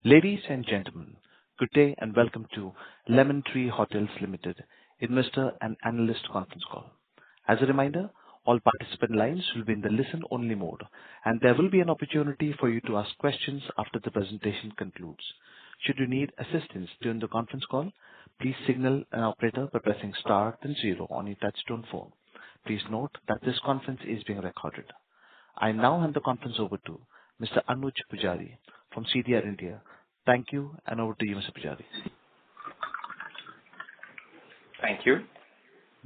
Ladies and gentlemen, good day and welcome to Lemon Tree Hotels Limited Investor and Analyst Conference Call. As a reminder, all participant lines will be in the listen-only mode, and there will be an opportunity for you to ask questions after the presentation concludes. Should you need assistance during the conference call, please signal an operator by pressing star then zero on your touchtone phone. Please note that this conference is being recorded. I now hand the conference over to Mr. Anuj Pujari from CDR India. Thank you, and over to you, Mr. Pujari. Thank you.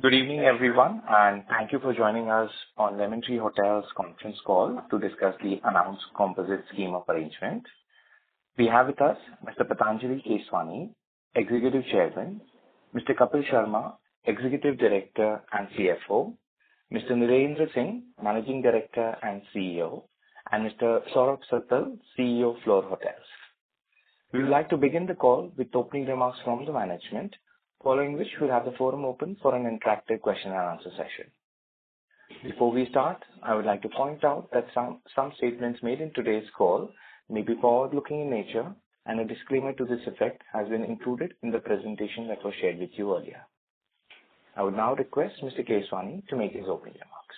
Good evening, everyone, and thank you for joining us on Lemon Tree Hotels conference call to discuss the announced composite scheme of arrangement. We have with us Mr. Patanjali Keswani, Executive Chairman, Mr. Kapil Sharma, Executive Director and CFO, Mr. Nirendra Singh, Managing Director and CEO, and Mr. Saurabh Sattal, CEO, Fleur Hotels. We would like to begin the call with opening remarks from the management, following which we'll have the forum open for an interactive question and answer session. Before we start, I would like to point out that some statements made in today's call may be forward-looking in nature, and a disclaimer to this effect has been included in the presentation that was shared with you earlier. I would now request Mr. Keswani to make his opening remarks.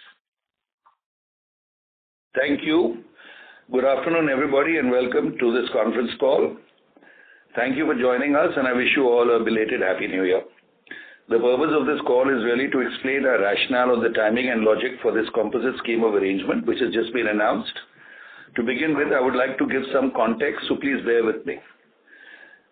Thank you. Good afternoon, everybody, and welcome to this conference call. Thank you for joining us, and I wish you all a belated Happy New Year. The purpose of this call is really to explain our rationale on the timing and logic for this composite scheme of arrangement, which has just been announced. To begin with, I would like to give some context, so please bear with me.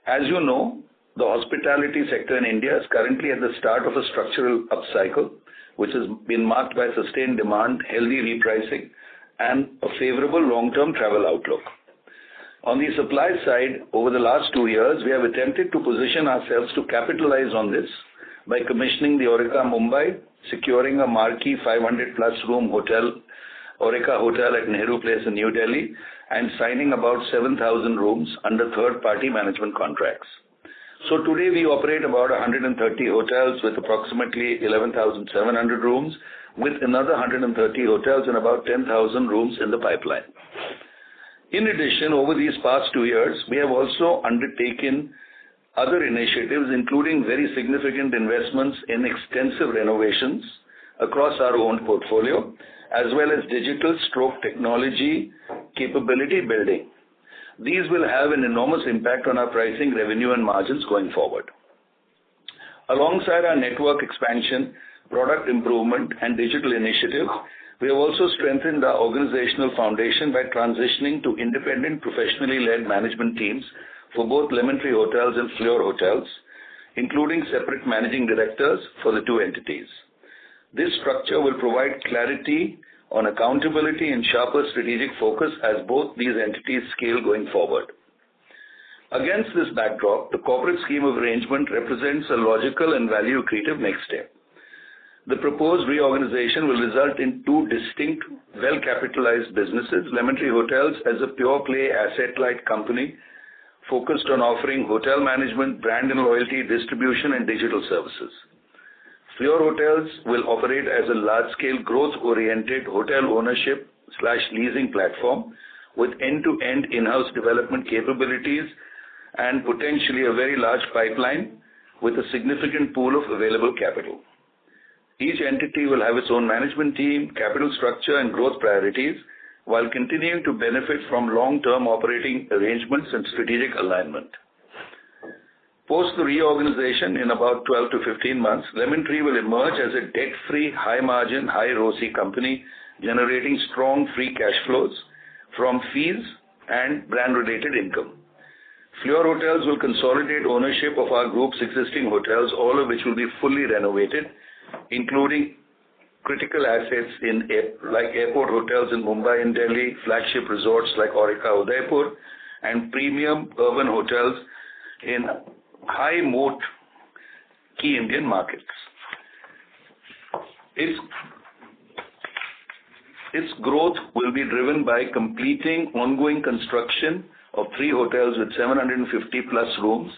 As you know, the hospitality sector in India is currently at the start of a structural upcycle, which has been marked by sustained demand, healthy repricing, and a favorable long-term travel outlook. On the supply side, over the last 2 years, we have attempted to position ourselves to capitalize on this by commissioning the Aurika Mumbai, securing a marquee 500-plus room hotel, Aurika Hotel at Nehru Place in New Delhi, and signing about 7,000 rooms under third-party management contracts. So today we operate about 130 hotels with approximately 11,700 rooms, with another 130 hotels and about 10,000 rooms in the pipeline. In addition, over these past 2 years, we have also undertaken other initiatives, including very significant investments in extensive renovations across our own portfolio, as well as digital technology capability building. These will have an enormous impact on our pricing, revenue, and margins going forward. Alongside our network expansion, product improvement, and digital initiatives, we have also strengthened our organizational foundation by transitioning to independent, professionally led management teams for both Lemon Tree Hotels and Fleur Hotels, including separate managing directors for the two entities. This structure will provide clarity on accountability and sharper strategic focus as both these entities scale going forward. Against this backdrop, the corporate scheme of arrangement represents a logical and value-accretive next step. The proposed reorganization will result in two distinct, well-capitalized businesses, Lemon Tree Hotels as a pure-play asset-light company focused on offering hotel management, brand and loyalty, distribution, and digital services. Fleur Hotels will operate as a large-scale, growth-oriented hotel ownership/leasing platform with end-to-end in-house development capabilities and potentially a very large pipeline with a significant pool of available capital. Each entity will have its own management team, capital structure, and growth priorities, while continuing to benefit from long-term operating arrangements and strategic alignment. Post the reorganization in about 12 to 15 months, Lemon Tree will emerge as a debt-free, high-margin, high-ROCE company, generating strong free cash flows from fees and brand-related income. Fleur Hotels will consolidate ownership of our group's existing hotels, all of which will be fully renovated, including critical assets like airport hotels in Mumbai and Delhi, flagship resorts like Aurika Udaipur, and premium urban hotels in high moat key Indian markets. Its growth will be driven by completing ongoing construction of 3 hotels with 750 plus rooms,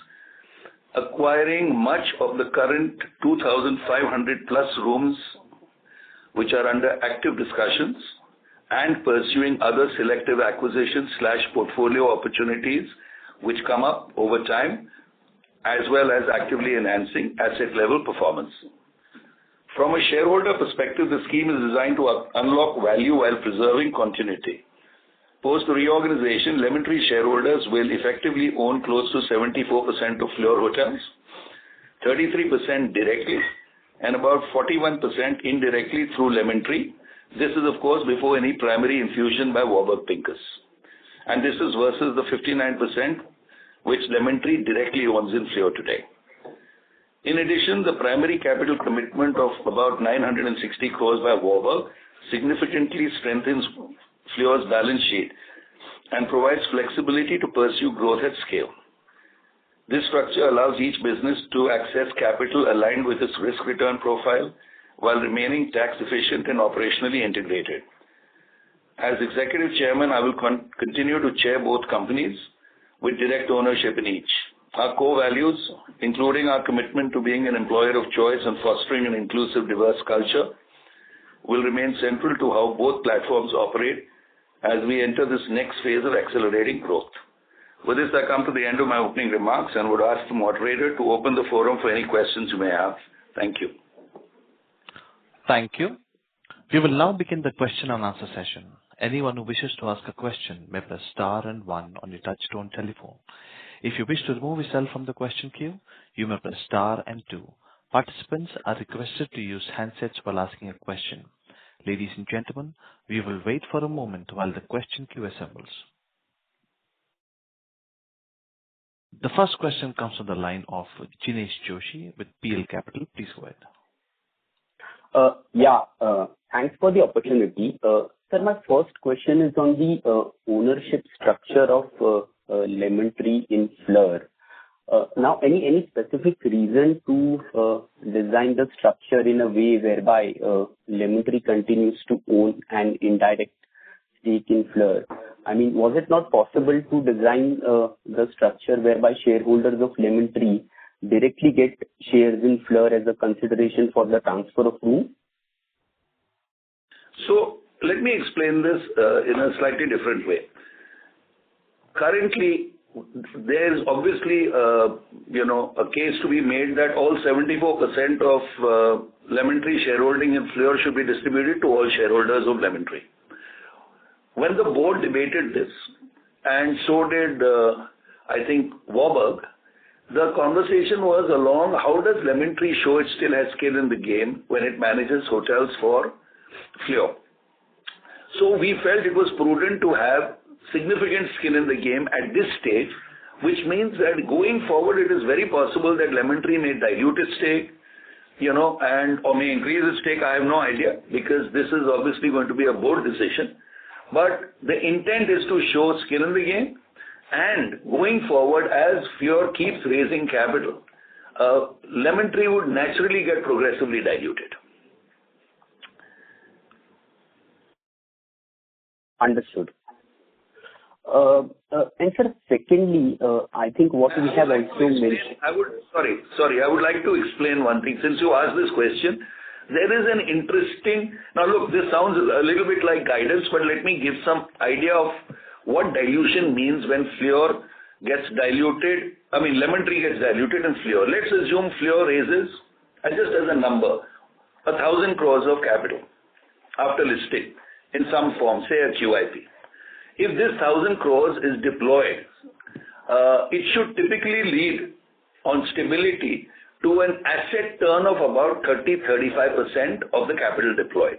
acquiring much of the current 2,500 plus rooms which are under active discussions, and pursuing other selective acquisitions/portfolio opportunities which come up over time, as well as actively enhancing asset level performance. From a shareholder perspective, the scheme is designed to unlock value while preserving continuity. Post reorganization, Lemon Tree shareholders will effectively own close to 74% of Fleur Hotels, 33% directly, and about 41% indirectly through Lemon Tree. This is, of course, before any primary infusion by Warburg Pincus. And this is versus the 59% which Lemon Tree directly owns in Fleur today. In addition, the primary capital commitment of about 960 crores by Warburg significantly strengthens Fleur's balance sheet and provides flexibility to pursue growth at scale. This structure allows each business to access capital aligned with its risk-return profile while remaining tax efficient and operationally integrated. As Executive Chairman, I will continue to chair both companies with direct ownership in each. Our core values, including our commitment to being an employer of choice and fostering an inclusive, diverse culture, will remain central to how both platforms operate as we enter this next phase of accelerating growth. With this, I come to the end of my opening remarks and would ask the moderator to open the forum for any questions you may have. Thank you. Thank you. We will now begin the question and answer session. Anyone who wishes to ask a question may press star and one on your touchtone telephone. If you wish to remove yourself from the question queue, you may press star and two. Participants are requested to use handsets while asking a question. Ladies and gentlemen, we will wait for a moment while the question queue assembles. The first question comes from the line of Jinesh Joshi with PL Capital. Please go ahead. Thanks for the opportunity. Sir, my first question is on the ownership structure of Lemon Tree in Fleur. Now, any specific reason to design the structure in a way whereby Lemon Tree continues to own an indirect stake in Fleur? I mean, was it not possible to design the structure whereby shareholders of Lemon Tree directly get shares in Fleur as a consideration for the transfer of room? So let me explain this in a slightly different way. Currently, there is obviously a case to be made that all 74% of Lemon Tree shareholding in Fleur should be distributed to all shareholders of Lemon Tree. When the board debated this, and so did I think Warburg, the conversation was along how does Lemon Tree show it still has skin in the game when it manages hotels for Fleur. So we felt it was prudent to have significant skin in the game at this stage, which means that going forward it is very possible that Lemon Tree may dilute its stake, or may increase its stake. I have no idea, because this is obviously going to be a board decision. But the intent is to show skin in the game, and going forward, as Fleur keeps raising capital, Lemon Tree would naturally get progressively diluted. Understood. And sir, secondly, I think what we have also mentioned. I would like to explain one thing. Since you asked this question, there is an interesting. Now, look, this sounds a little bit like guidance, but let me give some idea of what dilution means when Fleur gets diluted. I mean, Lemon Tree gets diluted in Fleur. Let's assume Fleur raises, just as a number, 1,000 crores of capital after listing in some form, say a QIP. If this 1,000 crores is deployed, it should typically lead on stability to an asset turn of about 30-35% of the capital deployed,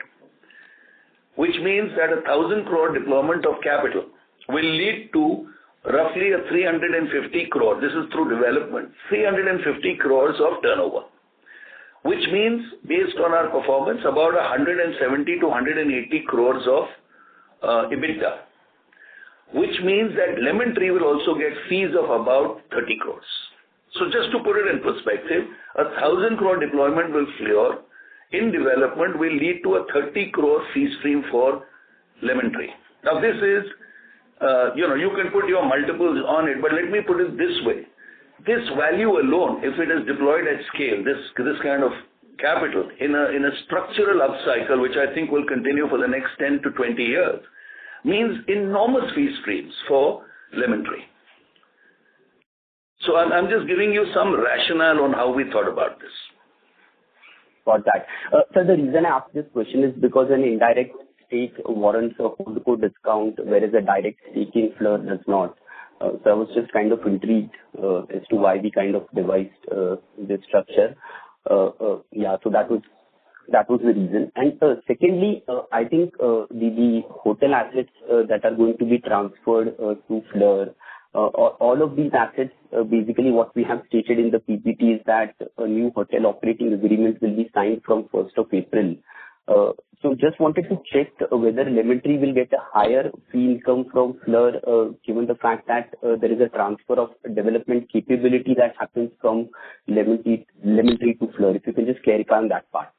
which means that 1,000 crore deployment of capital will lead to roughly a 350 crore, this is through development, 350 crores of turnover, which means based on our performance about 170 to 180 crores of EBITDA, which means that Lemon Tree will also get fees of about 30 crores. So just to put it in perspective, 1,000 crore deployment will Fleur in development will lead to a 30 crore fee stream for Lemon Tree. Now this is, you can put your multiples on it, but let me put it this way. This value alone, if it is deployed at scale, this kind of capital in a structural upcycle, which I think will continue for the next 10 to 20 years, means enormous fee streams for Lemon Tree. So I'm just giving you some rationale on how we thought about this. Got that. Sir, the reason I asked this question is because an indirect stake warrants a holdco discount, whereas a direct stake in Fleur does not. So I was just kind of intrigued as to why we kind of devised this structure. Yeah, so that was the reason. And secondly, I think the hotel assets that are going to be transferred to Fleur, all of these assets, basically what we have stated in the PPT is that a new hotel operating agreement will be signed from 1st of April. So just wanted to check whether Lemon Tree will get a higher fee income from Fleur, given the fact that there is a transfer of development capability that happens from Lemon Tree to Fleur. If you can just clarify on that part.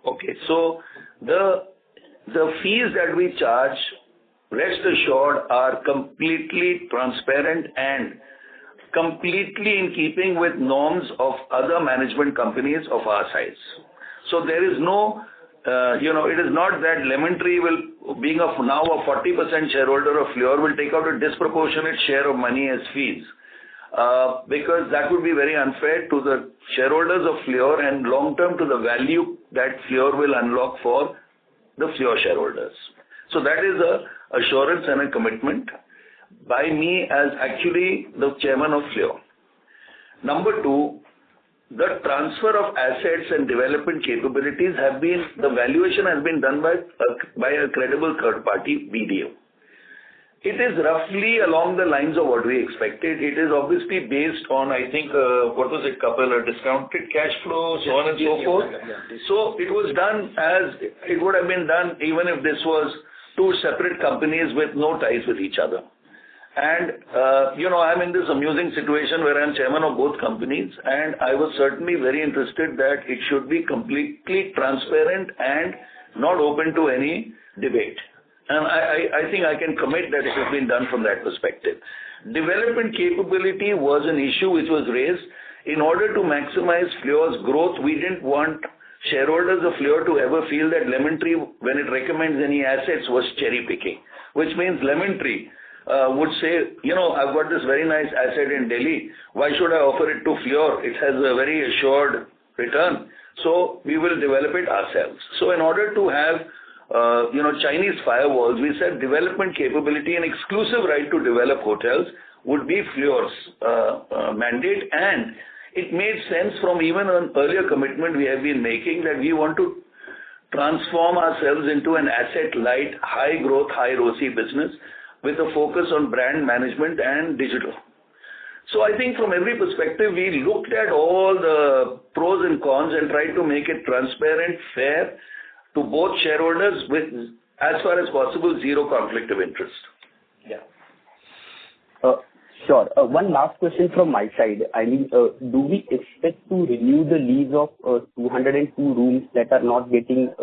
Okay, so the fees that we charge, rest assured, are completely transparent and completely in keeping with norms of other management companies of our size. So there is no, it is not that Lemon Tree will, being now a 40% shareholder of Fleur, will take out a disproportionate share of money as fees. Because that would be very unfair to the shareholders of Fleur and long term to the value that Fleur will unlock for the Fleur shareholders. So that is a assurance and a commitment by me as actually the chairman of Fleur. Number two, the transfer of assets and development capabilities the valuation has been done by a credible third party, BDO. It is roughly along the lines of what we expected. It is obviously based on, I think, what was it, Kapil, a discounted cash flow, so on and so forth. So it was done as it would have been done even if this was two separate companies with no ties with each other. And, I'm in this amusing situation where I'm chairman of both companies, and I was certainly very interested that it should be completely transparent and not open to any debate. And I think I can commit that it has been done from that perspective. Development capability was an issue which was raised. In order to maximize Fleur's growth, we didn't want shareholders of Fleur to ever feel that Lemon Tree, when it recommends any assets, was cherry picking, which means Lemon Tree would say, I've got this very nice asset in Delhi. Why should I offer it to Fleur? It has a very assured return. So we will develop it ourselves. So in order to have Chinese firewalls, we said development capability and exclusive right to develop hotels would be Fleur's mandate, and it made sense from even an earlier commitment we have been making that we want to transform ourselves into an asset-light, high-growth, high-ROCE business with a focus on brand management and digital. So I think from every perspective, we looked at all the pros and cons and tried to make it transparent, fair, to both shareholders with, as far as possible, zero conflict of interest. Yeah. Sure. One last question from my side. I mean, do we expect to renew the lease of 202 rooms that are not getting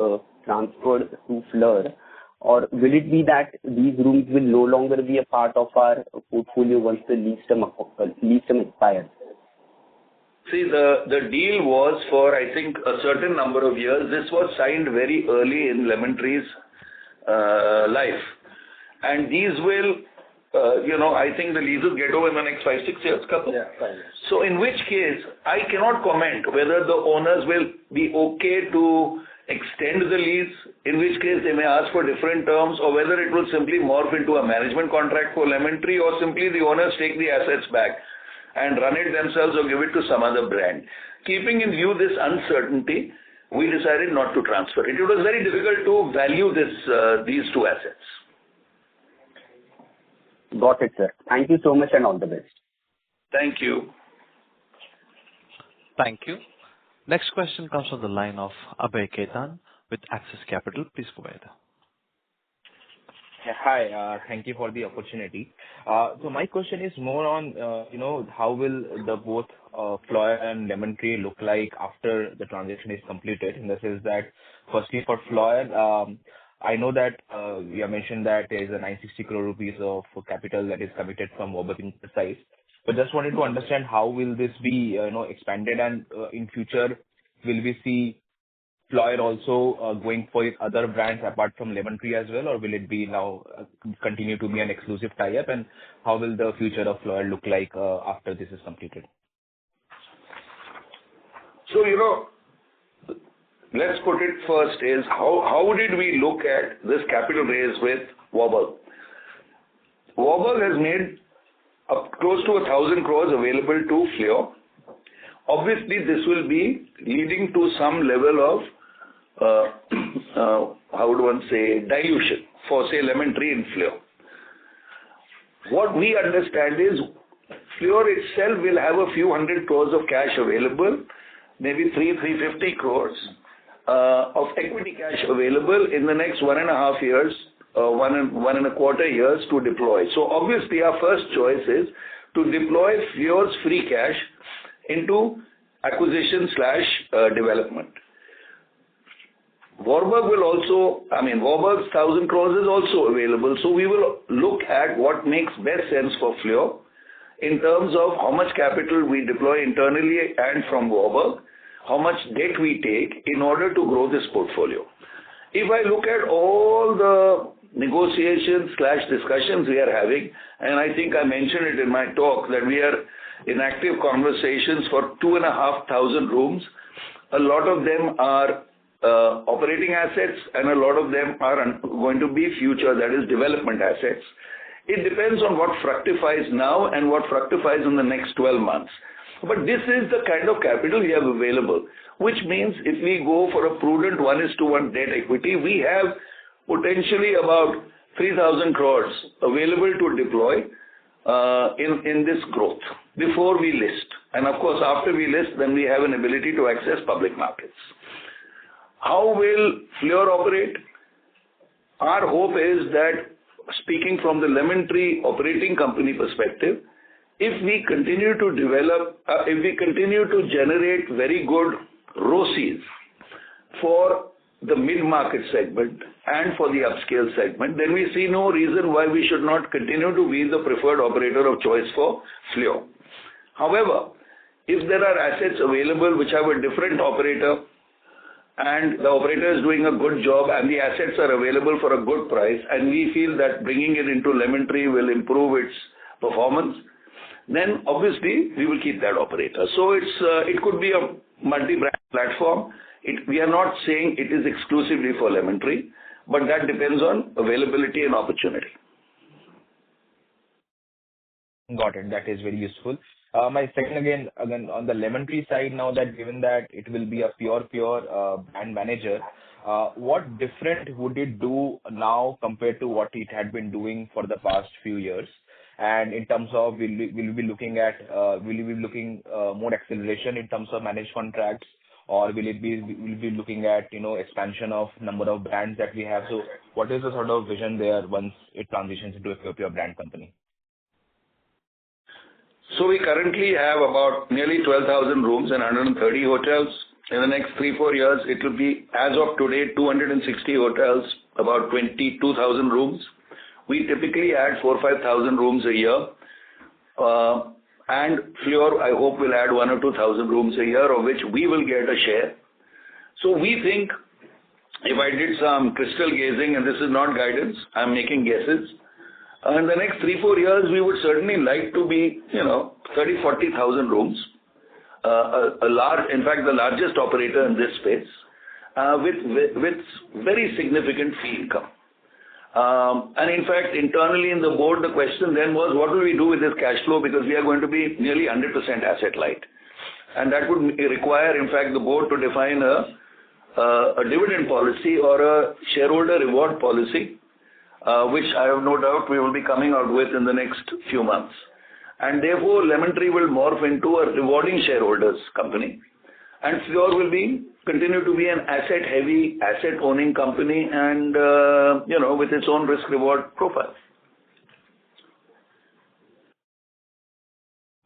transferred to Fleur, or will it be that these rooms will no longer be a part of our portfolio once the lease term expires? See, the deal was for, I think, a certain number of years. This was signed very early in Lemon Tree's life. And these will, I think the leases get over in the next 5-6 years, Kapil? Yeah, 5 years. So in which case, I cannot comment whether the owners will be okay to extend the lease, in which case they may ask for different terms, or whether it will simply morph into a management contract for Lemon Tree, or simply the owners take the assets back and run it themselves or give it to some other brand. Keeping in view this uncertainty, we decided not to transfer it. It was very difficult to value these two assets. Got it, sir. Thank you so much and all the best. Thank you. Thank you. Next question comes from the line of Abhay Ketan with Axis Capital. Please go ahead. Hi, thank you for the opportunity. So my question is more on, how will the both Fleur and Lemon Tree look like after the transaction is completed? In the sense that, firstly, for Fleur, I know that you have mentioned that there is a 960 crore rupees of capital that is committed from Warburg Pincus. But just wanted to understand how will this be, expanded, and in future will we see Fleur also going for other brands apart from Lemon Tree as well, or will it be now continue to be an exclusive tie-up? And how will the future of Fleur look like after this is completed? So, let's put it first is how did we look at this capital raise with Warburg? Warburg has made close to 1,000 crores available to Fleur. Obviously, this will be leading to some level of, how would one say, dilution for, say, Lemon Tree and Fleur. What we understand is Fleur itself will have a few hundred crores of cash available, maybe 350 crores of equity cash available in the next 1.5 years, 1.25 years to deploy. So obviously, our first choice is to deploy Fleur's free cash into acquisition/development. Warburg will also, Warburg's 1,000 crores is also available. So we will look at what makes best sense for Fleur in terms of how much capital we deploy internally and from Warburg, how much debt we take in order to grow this portfolio. If I look at all the negotiations/discussions we are having, and I think I mentioned it in my talk that we are in active conversations for 2,500 rooms. A lot of them are operating assets and a lot of them are going to be future, that is development assets. It depends on what fructifies now and what fructifies in the next 12 months. But this is the kind of capital we have available, which means if we go for a prudent 1:1 debt equity, we have potentially about 3,000 crores available to deploy in this growth before we list. And of course, after we list, then we have an ability to access public markets. How will Fleur operate? Our hope is that, speaking from the Lemon Tree operating company perspective, if we continue to develop, if we continue to generate very good ROCEs for the mid-market segment and for the upscale segment, then we see no reason why we should not continue to be the preferred operator of choice for Fleur. However, if there are assets available which have a different operator and the operator is doing a good job and the assets are available for a good price and we feel that bringing it into Lemon Tree will improve its performance, then obviously we will keep that operator. So it could be a multi-brand platform. We are not saying it is exclusively for Lemon Tree, but that depends on availability and opportunity. Got it. That is very useful. My second again on the Lemon Tree side, now that given that it will be a pure brand manager, what different would it do now compared to what it had been doing for the past few years? And in terms of will we be looking more acceleration in terms of managed contracts, or will we be looking at expansion of number of brands that we have? So what is the sort of vision there once it transitions into a pure brand company? So we currently have about nearly 12,000 rooms and 130 hotels. In the next 3-4 years, it will be, as of today, 260 hotels, about 22,000 rooms. We typically add 4,000-5,000 rooms a year. And Fleur, I hope, will add 1,000 or 2,000 rooms a year, of which we will get a share. So we think, if I did some crystal gazing, and this is not guidance, I'm making guesses, in the next 3-4 years, we would certainly like to be, 30,000-40,000 rooms. In fact, the largest operator in this space, with very significant fee income. And in fact, internally in the board, the question then was, what will we do with this cash flow? Because we are going to be nearly 100% asset light. And that would require, in fact, the board to define a dividend policy or a shareholder reward policy, which I have no doubt we will be coming out with in the next few months. And therefore, Lemon Tree will morph into a rewarding shareholders company. And Fleur will continue to be an asset-heavy, asset-owning company and, with its own risk-reward profile.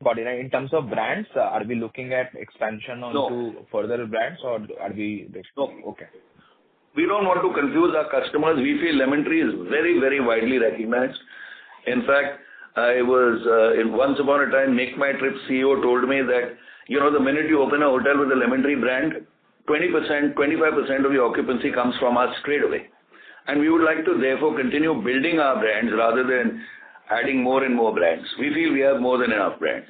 Got it. In terms of brands, are we looking at expansion onto further brands, or are we? No. Okay. We don't want to confuse our customers. We feel Lemon Tree is very, very widely recognized. In fact, I was, once upon a time, Make My Trip CEO told me that, the minute you open a hotel with a Lemon Tree brand, 20%, 25% of the occupancy comes from us straight away. And we would like to therefore continue building our brands rather than adding more and more brands. We feel we have more than enough brands.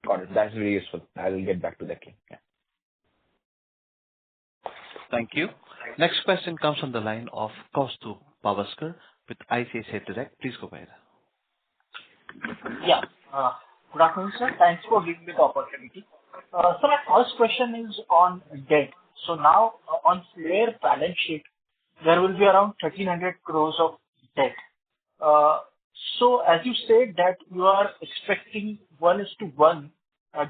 Got it. That's very useful. I will get back to that. Yeah. Thank you. Next question comes from the line of Kaustubh Pawaskar with ICICI Direct. Please go ahead. Yeah. Good afternoon, sir. Thanks for giving me the opportunity. So my first question is on debt. So now on Flair balance sheet, there will be around 1,300 crores of debt. So as you said that you are expecting 1:1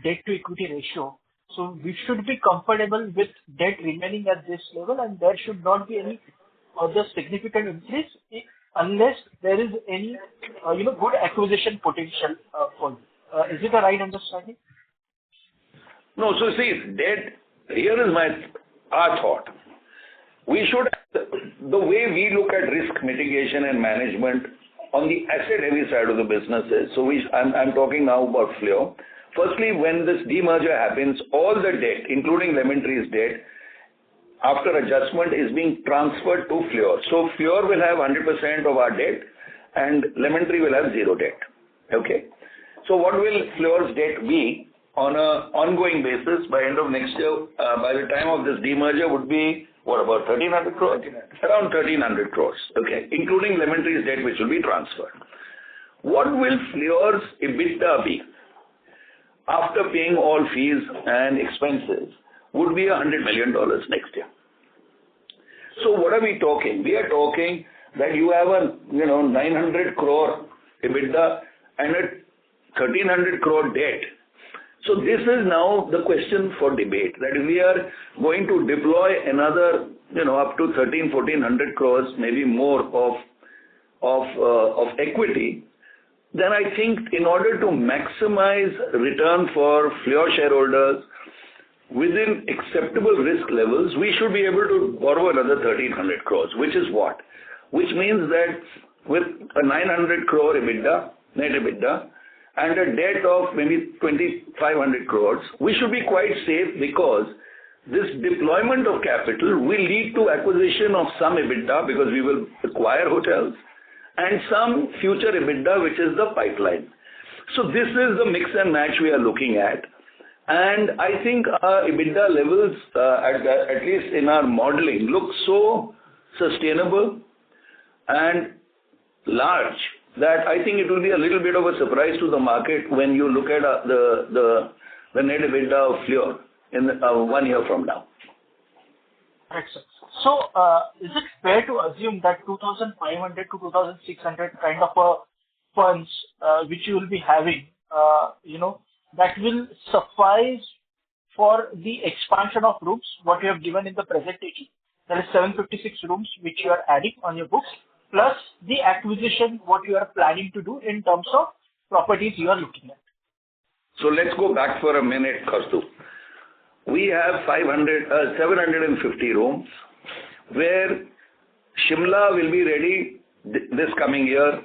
debt to equity ratio. So we should be comfortable with debt remaining at this level, and there should not be any other significant increase unless there is any, good acquisition potential for you. Is it a right understanding? No, so see, debt, here is our thought. We should, the way we look at risk mitigation and management on the asset-heavy side of the businesses, so I'm talking now about Flair. Firstly, when this demerger happens, all the debt, including Lemon Tree's debt, after adjustment is being transferred to Flair. So Flair will have 100% of our debt and Lemon Tree will have zero debt. Okay. So what will Flair's debt be on an ongoing basis by end of next year? By the time of this demerger would be, what, about 1,300 crores? Around 1,300 crores. Okay. Including Lemon Tree's debt, which will be transferred. What will Flair's EBITDA be after paying all fees and expenses? Would be $100 million next year. So what are we talking? We are talking that you have a 900 crore EBITDA and a 1,300 crore debt. So this is now the question for debate, that if we are going to deploy another up to 1,400 crores, maybe more of equity, then I think in order to maximize return for Flair shareholders within acceptable risk levels, we should be able to borrow another 1,300 crores, which is what? Which means that with a 900 crore EBITDA, net EBITDA, and a debt of maybe 2,500 crores, we should be quite safe because this deployment of capital will lead to acquisition of some EBITDA because we will acquire hotels and some future EBITDA, which is the pipeline. So this is the mix and match we are looking at. And I think our EBITDA levels, at least in our modeling, look so sustainable and large that I think it will be a little bit of a surprise to the market when you look at the net EBITDA of Flair in 1 year from now. Right, sir. So is it fair to assume that 2,500 to 2,600 kind of funds which you will be having, that will suffice for the expansion of rooms, what you have given in the presentation? There is 756 rooms which you are adding on your books, plus the acquisition, what you are planning to do in terms of properties you are looking at. So let's go back for a minute, Kaustubh. We have 750 rooms, where Shimla will be ready this coming year,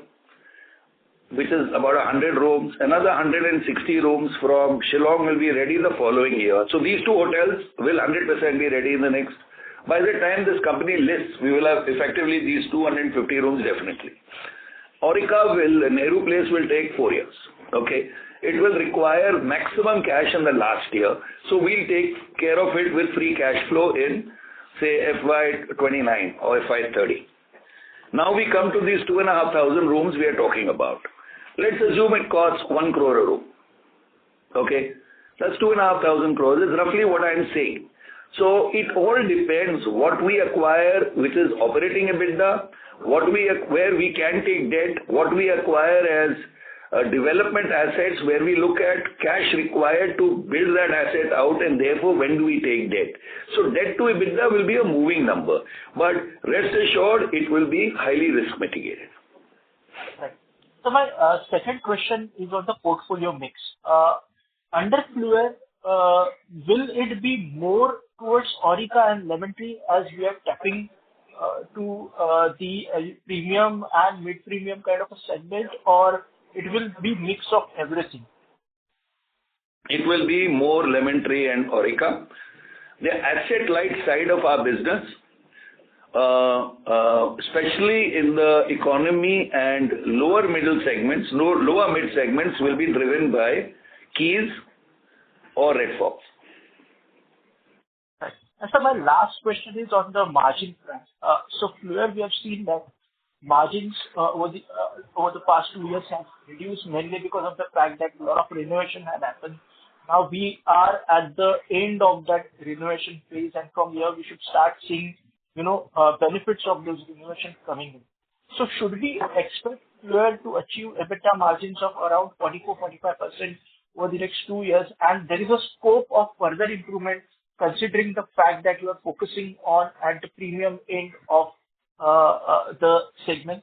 which is about 100 rooms. Another 160 rooms from Shillong will be ready the following year. So these two hotels will 100% be ready in the next. By the time this company lists, we will have effectively these 250 rooms definitely. Aurika Nehru Place will take 4 years. Okay. It will require maximum cash in the last year. So we'll take care of it with free cash flow in, say, FY29 or FY30. Now we come to these 2,500 rooms we are talking about. Let's assume it costs 1 crore a room. Okay. That's 2,500 crores. Is roughly what I'm saying. So it all depends what we acquire, which is operating EBITDA, where we can take debt, what we acquire as development assets, where we look at cash required to build that asset out, and therefore when do we take debt. So debt to EBITDA will be a moving number, but rest assured it will be highly risk mitigated. Right. So my second question is on the portfolio mix. Under Flair, will it be more towards Aurika and Lemon Tree as we are tapping to the premium and mid-premium kind of a segment, or it will be mix of everything? it will be more Lemon Tree and Aurika. The asset-light side of our business, especially in the economy and lower mid segments, will be driven by Keys or Red Fox. Right. And so my last question is on the margin front. So Fleur, we have seen that margins over the past 2 years have reduced mainly because of the fact that a lot of renovation had happened. Now we are at the end of that renovation phase, and from here we should start seeing, benefits of those renovations coming in. So should we expect Fleur to achieve EBITDA margins of around 44-45% over the next 2 years, and there is a scope of further improvement considering the fact that you are focusing on at the premium end of the segment?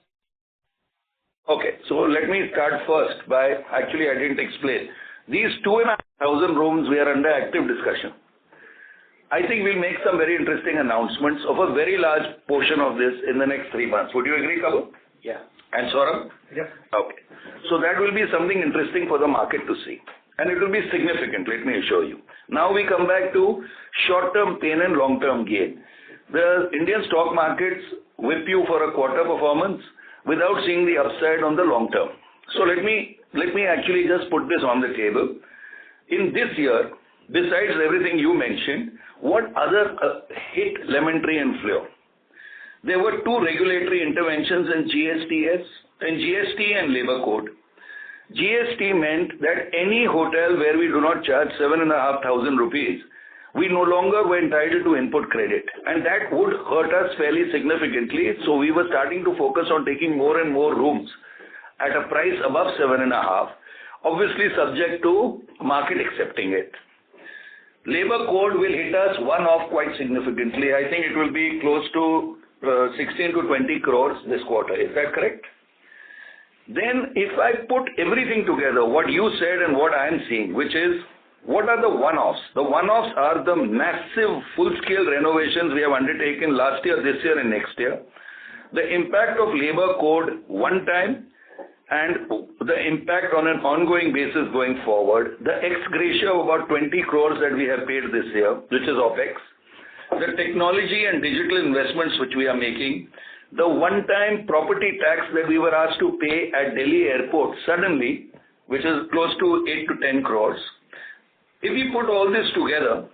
Okay, so let me start first by, actually I didn't explain. These 2,500 rooms, we are under active discussion. I think we'll make some very interesting announcements of a very large portion of this in the next 3 months. Would you agree, Kabul? Yeah. And Saurabh? Yes. Okay. So that will be something interesting for the market to see. And it will be significant, let me assure you. Now we come back to short-term pain and long-term gain. The Indian stock markets whip you for a quarter performance without seeing the upside on the long term. So let me actually just put this on the table. In this year, besides everything you mentioned, what other hit Lemon Tree and Fleur? There were 2 regulatory interventions in GST and Labour Code. GST meant that any hotel where we do not charge 7,500 rupees, we no longer were entitled to input credit, and that would hurt us fairly significantly. So we were starting to focus on taking more and more rooms at a price above 7,500, obviously subject to market accepting it. Labour Code will hit us one-off quite significantly. I think it will be close to 16 to 20 crores this quarter. Is that correct? Then if I put everything together, what you said and what I am seeing, which is, what are the one-offs? The one-offs are the massive full-scale renovations we have undertaken last year, this year and next year. The impact of Labour Code one time and the impact on an ongoing basis going forward. The ex gratia of about 20 crores that we have paid this year, which is OPEX. The technology and digital investments which we are making. The one-time property tax that we were asked to pay at Delhi airport suddenly, which is close to 8 to 10 crores. If we put all this together,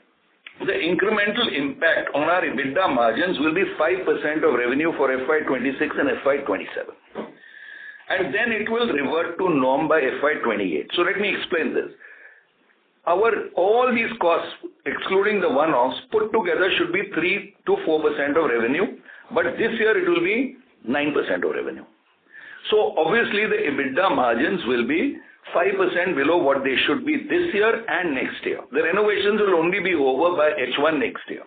the incremental impact on our EBITDA margins will be 5% of revenue for FY26 and FY27. And then it will revert to norm by FY28. So let me explain this. All these costs, excluding the one-offs, put together should be 3 to 4% of revenue, but this year it will be 9% of revenue. So obviously the EBITDA margins will be 5% below what they should be this year and next year. The renovations will only be over by H1 next year.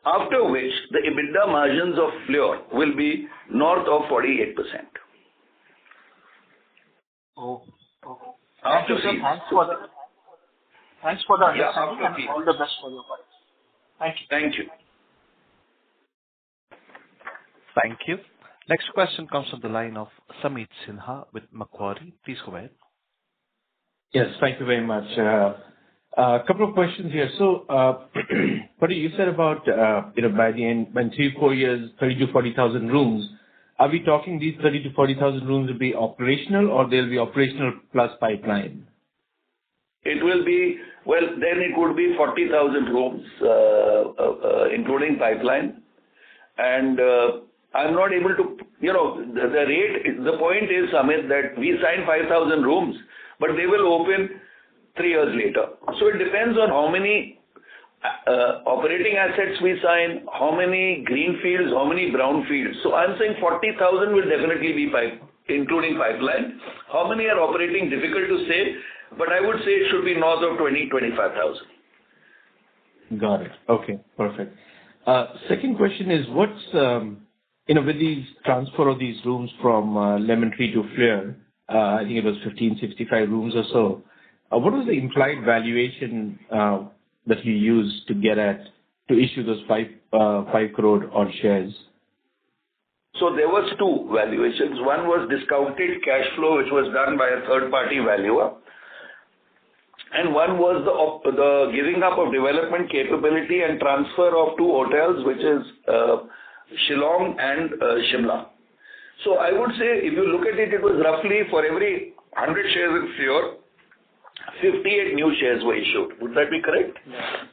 After which the EBITDA margins of Fleur will be north of 48%. Oh. Thank you, sir. Thanks for the understanding and all the best for your products. Thank you. Thank you. Thank you. Next question comes from the line of Sameet Sinha with Macquarie. Please go ahead. Yes, thank you very much. A couple of questions here. So, what you said about, by the end, when 3-4 years, 30 to 40,000 rooms, are we talking these 30 to 40,000 rooms will be operational, or they'll be operational plus pipeline? It will be, then it would be 40,000 rooms, including pipeline. And I'm not able to, the rate, the point is, Amit, that we signed 5,000 rooms, but they will open 3 years later. So it depends on how many operating assets we sign, how many greenfields, how many brownfields. So I'm saying 40,000 will definitely be including pipeline. How many are operating, difficult to say, but I would say it should be north of 25,000. Got it. Okay, perfect. Second question is, what's, with these transfer of these rooms from Lemon Tree to Fleur, I think it was 1565 rooms or so. What was the implied valuation that you used to issue those 5 crore odd shares? So there was 2 valuations. One was discounted cash flow, which was done by a third-party valuer. and one was the giving up of development capability and transfer of 2 hotels, which is Shillong and Shimla. So I would say, if you look at it, it was roughly for every 100 shares in Fleur, 58 new shares were issued. Would that be correct? Yeah.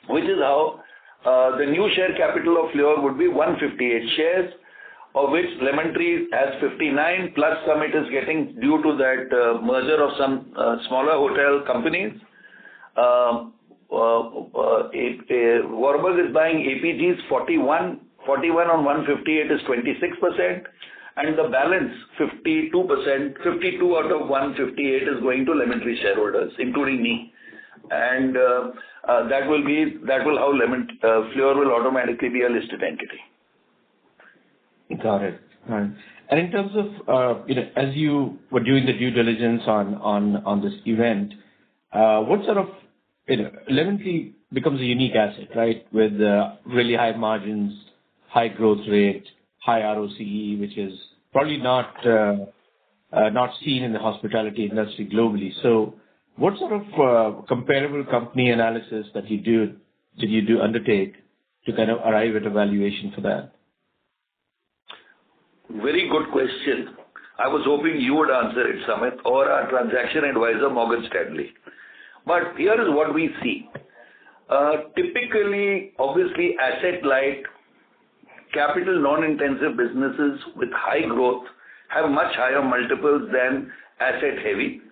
Which is how the new share capital of Fleur would be 158 shares, of which Lemon Tree has 59, plus some it is getting due to that merger of some smaller hotel companies. Warburg is buying APG's 41 on 158 is 26%, and the balance 52 out of 158 is going to Lemon Tree shareholders, including me. And that will how Fleur will automatically be a listed entity. Got it. Right. And in terms of, as you were doing the due diligence on this event, what sort of, Lemon Tree becomes a unique asset, right? With really high margins, high growth rate, high ROCE, which is probably not seen in the hospitality industry globally. So what sort of comparable company analysis did you undertake to kind of arrive at a valuation for that? Very good question. I was hoping you would answer it, Samit, or our transaction advisor, Morgan Stanley. But here is what we see. Typically, obviously, asset-light, capital non-intensive businesses with high growth have much higher multiples than asset-heavy.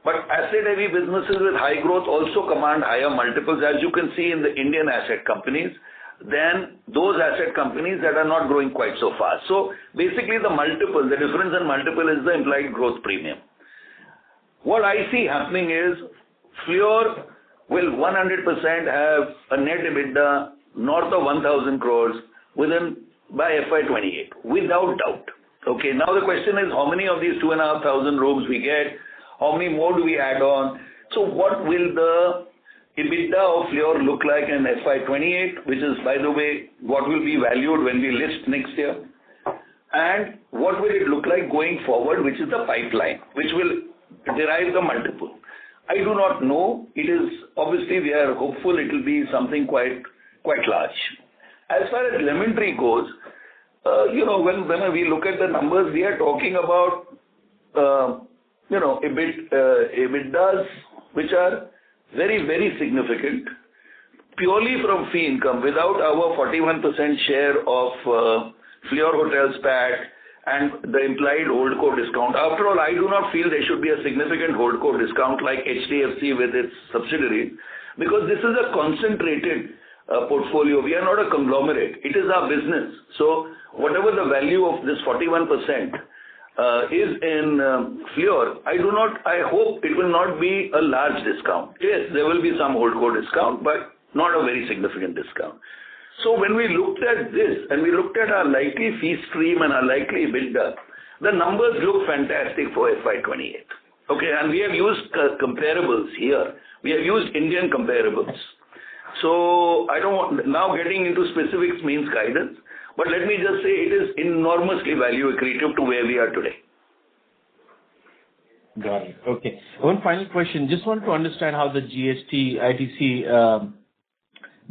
But asset-heavy businesses with high growth also command higher multiples, as you can see in the Indian asset companies, than those asset companies that are not growing quite so fast. So basically the difference in multiple is the implied growth premium. What I see happening is Fleur will 100% have a net EBITDA north of 1,000 crores by FY28, without doubt. Okay, now the question is how many of these 2,500 rooms we get, how many more do we add on? So what will the EBITDA of Fleur look like in FY28, which is, by the way, what will be valued when we list next year? And what will it look like going forward, which is the pipeline, which will derive the multiple? I do not know. It is, obviously, we are hopeful it will be something quite large. As far as Lemon Tree goes, when we look at the numbers, we are talking about, EBITDAs, which are very, very significant, purely from fee income, without our 41% share of Fleur Hotels PAT and the implied holdco discount. After all, I do not feel there should be a significant holdco discount like HDFC with its subsidiaries, because this is a concentrated portfolio. We are not a conglomerate. It is our business. So whatever the value of this 41% is in Fleur, I hope it will not be a large discount. Yes, there will be some holdco discount, but not a very significant discount. So when we looked at this and we looked at our likely fee stream and our likely EBITDA, the numbers look fantastic for FY28. Okay, and we have used comparables here. We have used Indian comparables. So I don't want, now getting into specifics means guidance, but let me just say it is enormously value accretive to where we are today. Got it. Okay. One final question. Just want to understand how the GST, ITC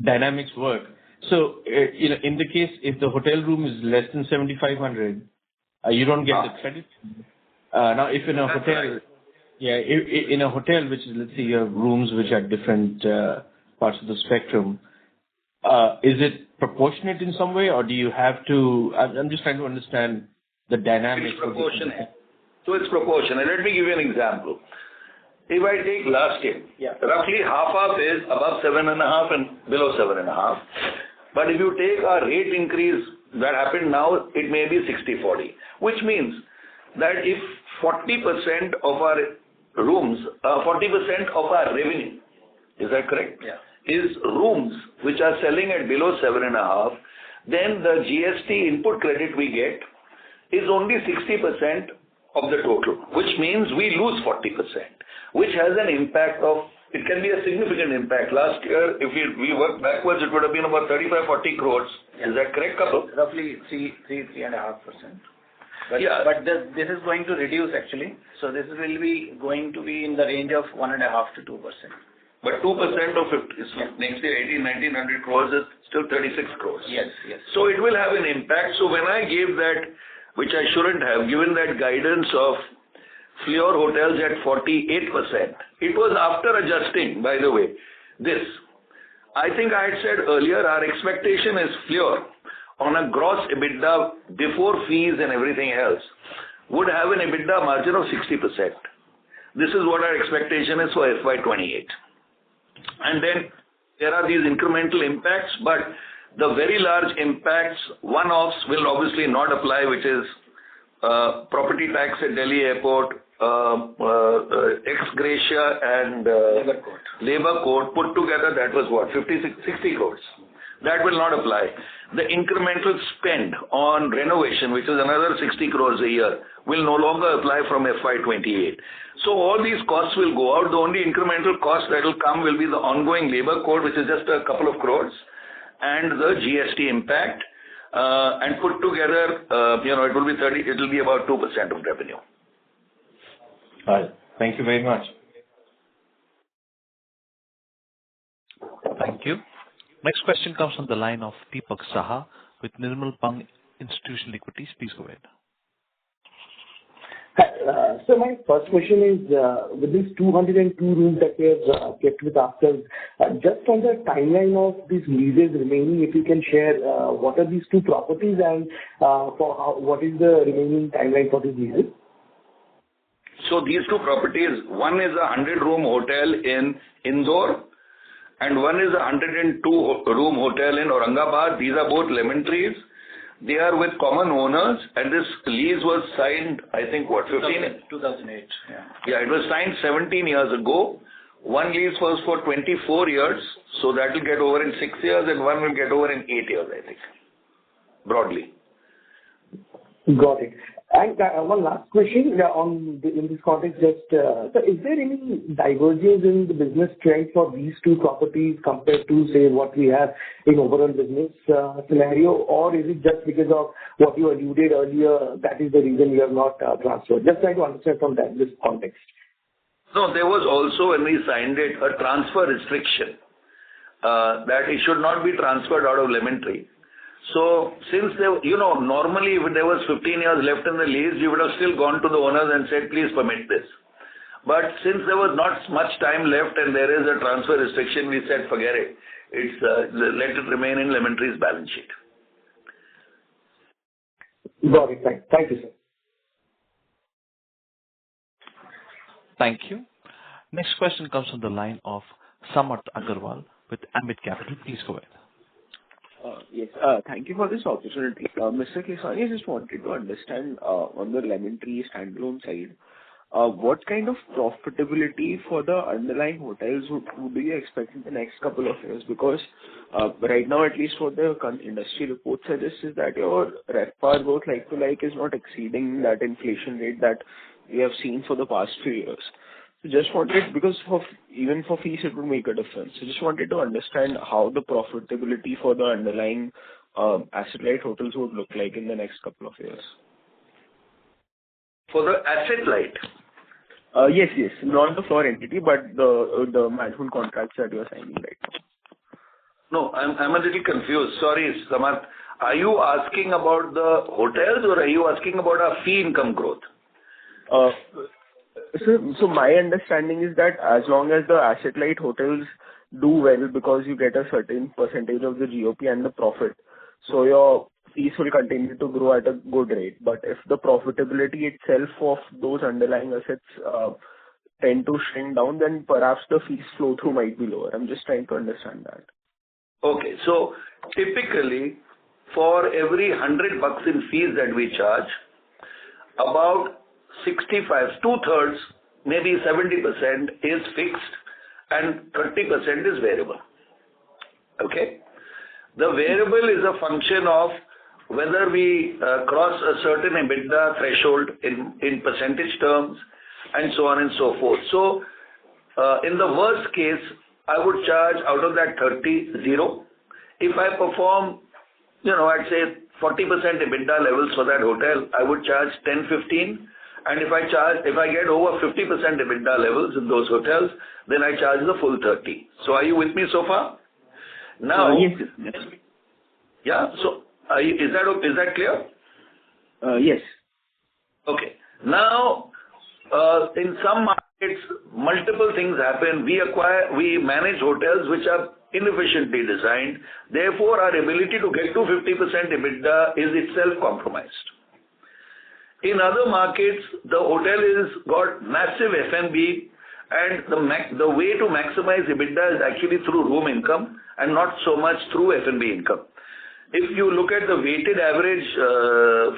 dynamics work. So, in the case, if the hotel room is less than 7,500, you don't get the credit. Now, if in a hotel, in a hotel, which is, let's say, you have rooms which are different parts of the spectrum, is it proportionate in some way, or do you have to? I'm just trying to understand the dynamics. It's proportionate. So it's proportionate. Let me give you an example. If I take last year, roughly half is above 7.5 and below 7.5. But if you take our rate increase that happened now, it may be 60-40, which means that if 40% of our rooms, 40% of our revenue, is that correct? Yeah. Is rooms which are selling at below 7.5, then the GST input credit we get is only 60% of the total, which means we lose 40%, which has an impact of, it can be a significant impact. Last year, if we work backwards, it would have been about 35-40 crores. Is that correct, Kapil? Roughly 3.5%. But this is going to reduce actually. So this will be going to be in the range of 1.5 to 2%. But 2% of it is next year 1,900 crores is still 36 crores. Yes. So it will have an impact. So when I gave that, which I shouldn't have, given that guidance of Fleur hotels at 48%, it was after adjusting, by the way, this. I think I had said earlier, our expectation is Fleur on a gross EBITDA before fees and everything else would have an EBITDA margin of 60%. This is what our expectation is for FY28. And then there are these incremental impacts, but the very large impacts, one-offs will obviously not apply, which is property tax at Delhi Airport, ex gratia and labor code put together, that was what, 60 crores. That will not apply. The incremental spend on renovation, which is another 60 crores a year, will no longer apply from FY28. So all these costs will go out. The only incremental cost that will come will be the ongoing labor code, which is just a couple of crores, and the GST impact. And put together, it will be it will be about 2% of revenue. All right. Thank you very much. Thank you. Next question comes from the line of Deepak Saha with Nirmal Bang Institutional Equities. Please go ahead. So my first question is, with these 202 rooms that we have kept with ourselves, just on the timeline of these leases remaining, if you can share what are these two properties and what is the remaining timeline for these leases? So these two properties, one is a 100-room hotel in Indore and one is a 102-room hotel in Aurangabad. These are both lemon trees. They are with common owners, and this lease was signed, I think, 2008. Yeah, it was signed 17 years ago. One lease was for 24 years, so that will get over in 6 years, and one will get over in 8 years, I think, broadly. Got it. And one last question in this context, so is there any divergence in the business trend for these two properties compared to, say, what we have in overall business scenario, or is it just because of what you alluded earlier, that is the reason you have not transferred? Just trying to understand from this context. No, there was also, when we signed it, a transfer restriction that it should not be transferred out of Lemon Tree. So since normally if there was 15 years left in the lease, we would have still gone to the owners and said, please permit this. But since there was not much time left and there is a transfer restriction, we said, forget it. Let it remain in Lemon Tree's balance sheet. Got it. Thank you, sir. Thank you. Next question comes from the line of Samarth Agarwal with Ambit Capital. Please go ahead. Yes, thank you for this opportunity. Mr. Kesani, I just wanted to understand on the Lemon Tree standalone side, what kind of profitability for the underlying hotels would you expect in the next couple of years? Because right now, at least what the industry report suggests is that your RevPAR growth like-to-like is not exceeding that inflation rate that we have seen for the past few years. Just wanted, because even for fees it would make a difference. So just wanted to understand how the profitability for the underlying asset-light hotels would look like in the next couple of years. For the asset-light? Yes. Not the floor entity, but the management contracts that you are signing right now. No, I'm a little confused. Sorry, Samarth. Are you asking about the hotels or are you asking about our fee income growth? So my understanding is that as long as the asset-light hotels do well because you get a certain percentage of the GOP and the profit, so your fees will continue to grow at a good rate. But if the profitability itself of those underlying assets tend to shrink down, then perhaps the fees flow through might be lower. I'm just trying to understand that. Okay, so typically for every $100 in fees that we charge, about 65, two-thirds, maybe 70% is fixed and 30% is variable. Okay? The variable is a function of whether we cross a certain EBITDA threshold in percentage terms and so on and so forth. So, in the worst case, I would charge out of that 30, 0. If I perform I'd say 40% EBITDA levels for that hotel, I would charge 10, 15. And if I get over 50% EBITDA levels in those hotels, then I charge the full 30. So are you with me so far? Now, Yes. Yeah. So is that clear? Yes. Okay. Now, in some markets, multiple things happen. We manage hotels which are inefficiently designed. Therefore, our ability to get to 50% EBITDA is itself compromised. In other markets, the hotel has got massive F&B, and the way to maximize EBITDA is actually through room income and not so much through F&B income. If you look at the weighted average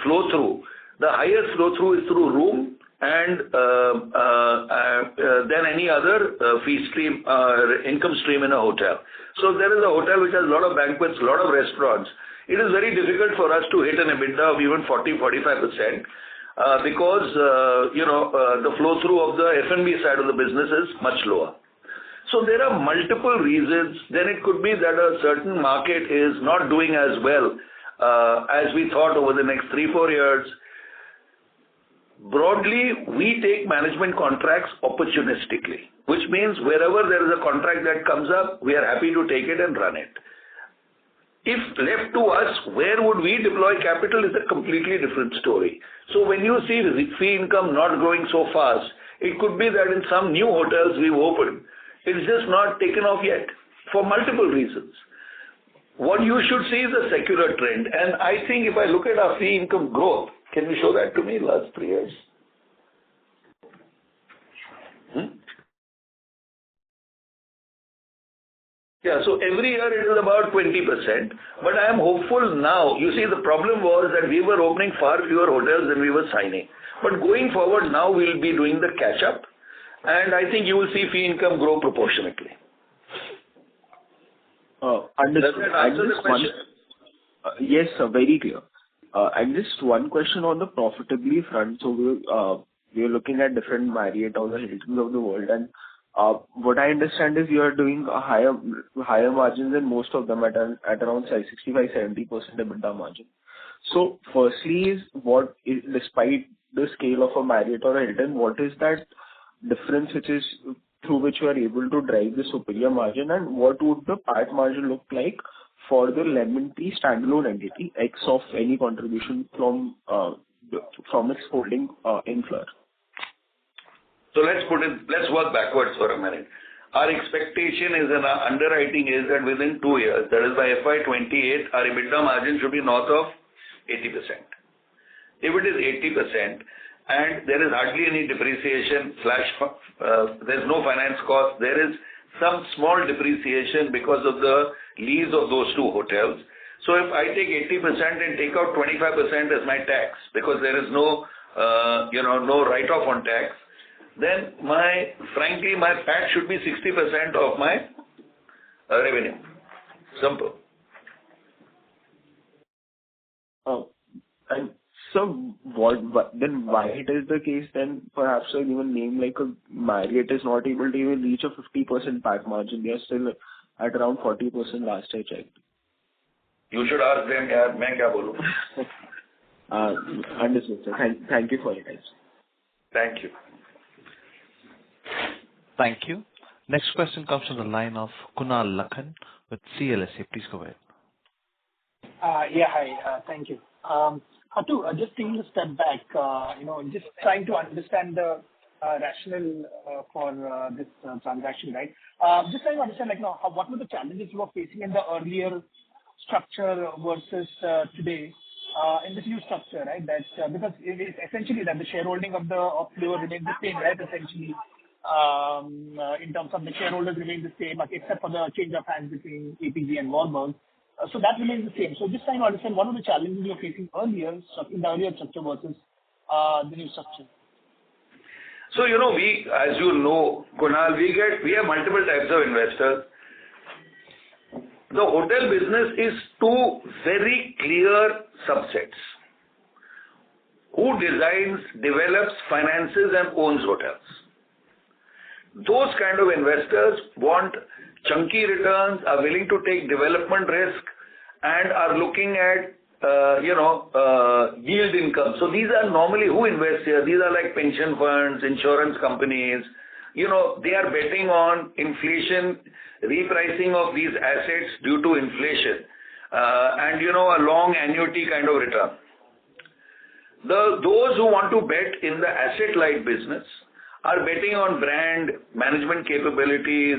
flow-through, the highest flow-through is through room and than any other fee stream, income stream in a hotel. So if there is a hotel which has a lot of banquets, a lot of restaurants, it is very difficult for us to hit an EBITDA of even 40-45%. Because the flow through of the F&B side of the business is much lower. So there are multiple reasons. Then it could be that a certain market is not doing as well as we thought over the next 3-4 years. Broadly, we take management contracts opportunistically, which means wherever there is a contract that comes up, we are happy to take it and run it. If left to us, where would we deploy capital is a completely different story. So when you see fee income not growing so fast, it could be that in some new hotels we've opened, it's just not taken off yet for multiple reasons. What you should see is a secular trend. And I think if I look at our fee income growth, can you show that to me last 3 years? Yeah, so every year it is about 20%, but I am hopeful now. You see, the problem was that we were opening far fewer hotels than we were signing. But going forward now, we'll be doing the catch-up, and I think you will see fee income grow proportionately. Understood. Does that answer the question? Yes, sir, very clear. And just one question on the profitability front. So we're looking at different Marriott or the Hiltons of the world, and what I understand is you are doing a higher margins than most of them at around 65-70% EBITDA margin. So firstly, despite the scale of a Marriott or a Hilton, what is that difference through which you are able to drive the superior margin, and what would the PAT margin look like for the Lemon Tree standalone entity, ex of any contribution from its holding in Fleur? So let's work backwards for a minute. Our expectation is, and our underwriting is that within 2 years, that is by FY28, our EBITDA margin should be north of 80%. If it is 80% and there is hardly any depreciation there's no finance cost, there is some small depreciation because of the lease of those 2 hotels. So if I take 80% and take out 25% as my tax, because there is no write-off on tax, then frankly, my PAT should be 60% of my revenue. Simple. And so then why it is the case then perhaps even name like a Marriott is not able to even reach a 50% PAT margin. They are still at around 40% last I checked. You should ask them, yaar, main kya bolu? Understood, sir. Thank you for your time. Thank you. Thank you. Next question comes from the line of Kunal Lakhan with CLSA. Please go ahead. Hi. Thank you. Hatu, just taking a step back, just trying to understand the rationale for this transaction, right? Just trying to understand, what were the challenges you were facing in the earlier structure versus today in this new structure, right? That because it is essentially that the shareholding of Fleur remains the same, right? Essentially, in terms of the shareholders remain the same, except for the change of hands between APG and Warburg. So that remains the same. So just trying to understand what are the challenges you were facing earlier in the earlier structure versus the new structure. So, as you know, Kunal, we have multiple types of investors. The hotel business is 2 very clear subsets. Who designs, develops, finances, and owns hotels. Those kind of investors want chunky returns, are willing to take development risk, and are looking at yield income. So these are normally who invest here. These are like pension funds, insurance companies. They are betting on inflation, repricing of these assets due to inflation, and a long annuity kind of return. Those who want to bet in the asset-light business are betting on brand management capabilities,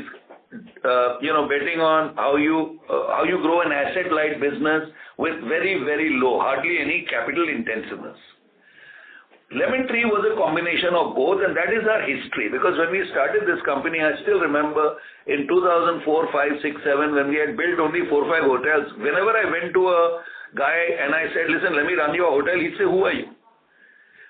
betting on how you grow an asset-light business with very, very low, hardly any capital intensiveness. Lemon Tree was a combination of both, and that is our history. Because when we started this company, I still remember in 2004, 5, 6, 7, when we had built only 4, 5 hotels. Whenever I went to a guy and I said, "Listen, let me run your hotel," he'd say, "Who are you?"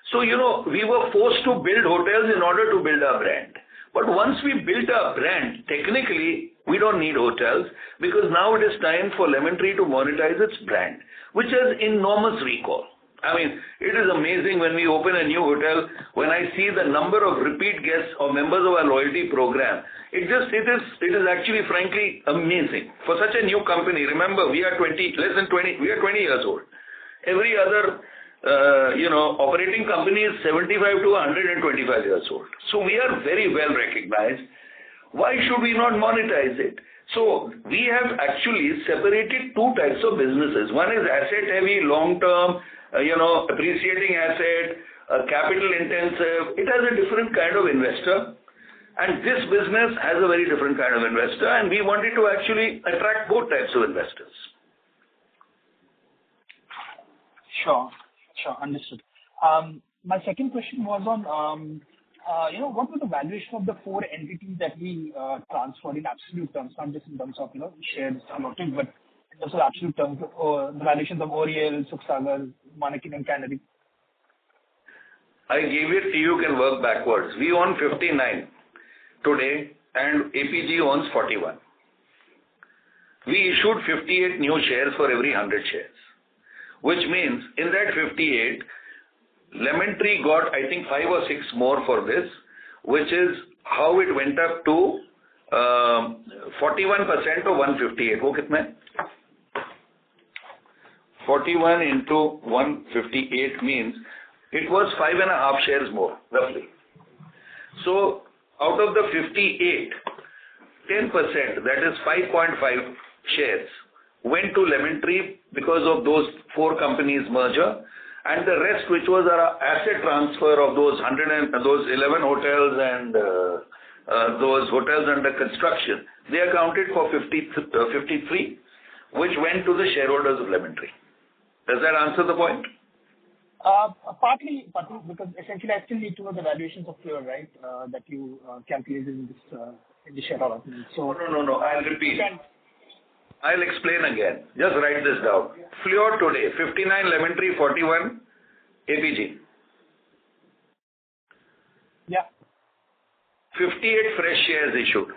So, we were forced to build hotels in order to build our brand. But once we built our brand, technically, we don't need hotels, because now it is time for Lemon Tree to monetize its brand, which has enormous recall. I mean, it is amazing when we open a new hotel, when I see the number of repeat guests or members of our loyalty program, it is actually frankly amazing. For such a new company, remember, we are 20 years old. Every other operating company is 75 to 125 years old. So we are very well recognized. Why should we not monetize it? So we have actually separated two types of businesses. One is asset heavy, long term, appreciating asset, capital intensive. It has a different kind of investor. And this business has a very different kind of investor, and we wanted to actually attract both types of investors. Sure, understood. My second question was on, what was the valuation of the 4 entities that we transferred in absolute terms, not just in terms of, shares allotted, but in terms of absolute terms, the valuations of Oriel, Sukhsagar, Manakin and Canary? I gave it to you, can work backwards. We own 59 today, and APG owns 41. We issued 58 new shares for every 100 shares, which means in that 58, Lemon Tree got, I think, 5 or 6 more for this, which is how it went up to 41% of 158. Wo kitna? 41 into 158 means it was 5.5 shares more, roughly. So out of the 58, 10%, that is 5.5 shares, went to Lemon Tree because of those 4 companies merger, and the rest, which was our asset transfer of those 11 hotels and those hotels under construction, they accounted for 53, which went to the shareholders of Lemon Tree. Does that answer the point? Partly, because essentially I still need to know the valuations of Fleur, right? That you calculated in the share allotment. So No. I'll repeat. I'll explain again. Just write this down. Fleur today, 59 Lemon Tree, 41 APG. Yeah. 58 fresh shares issued.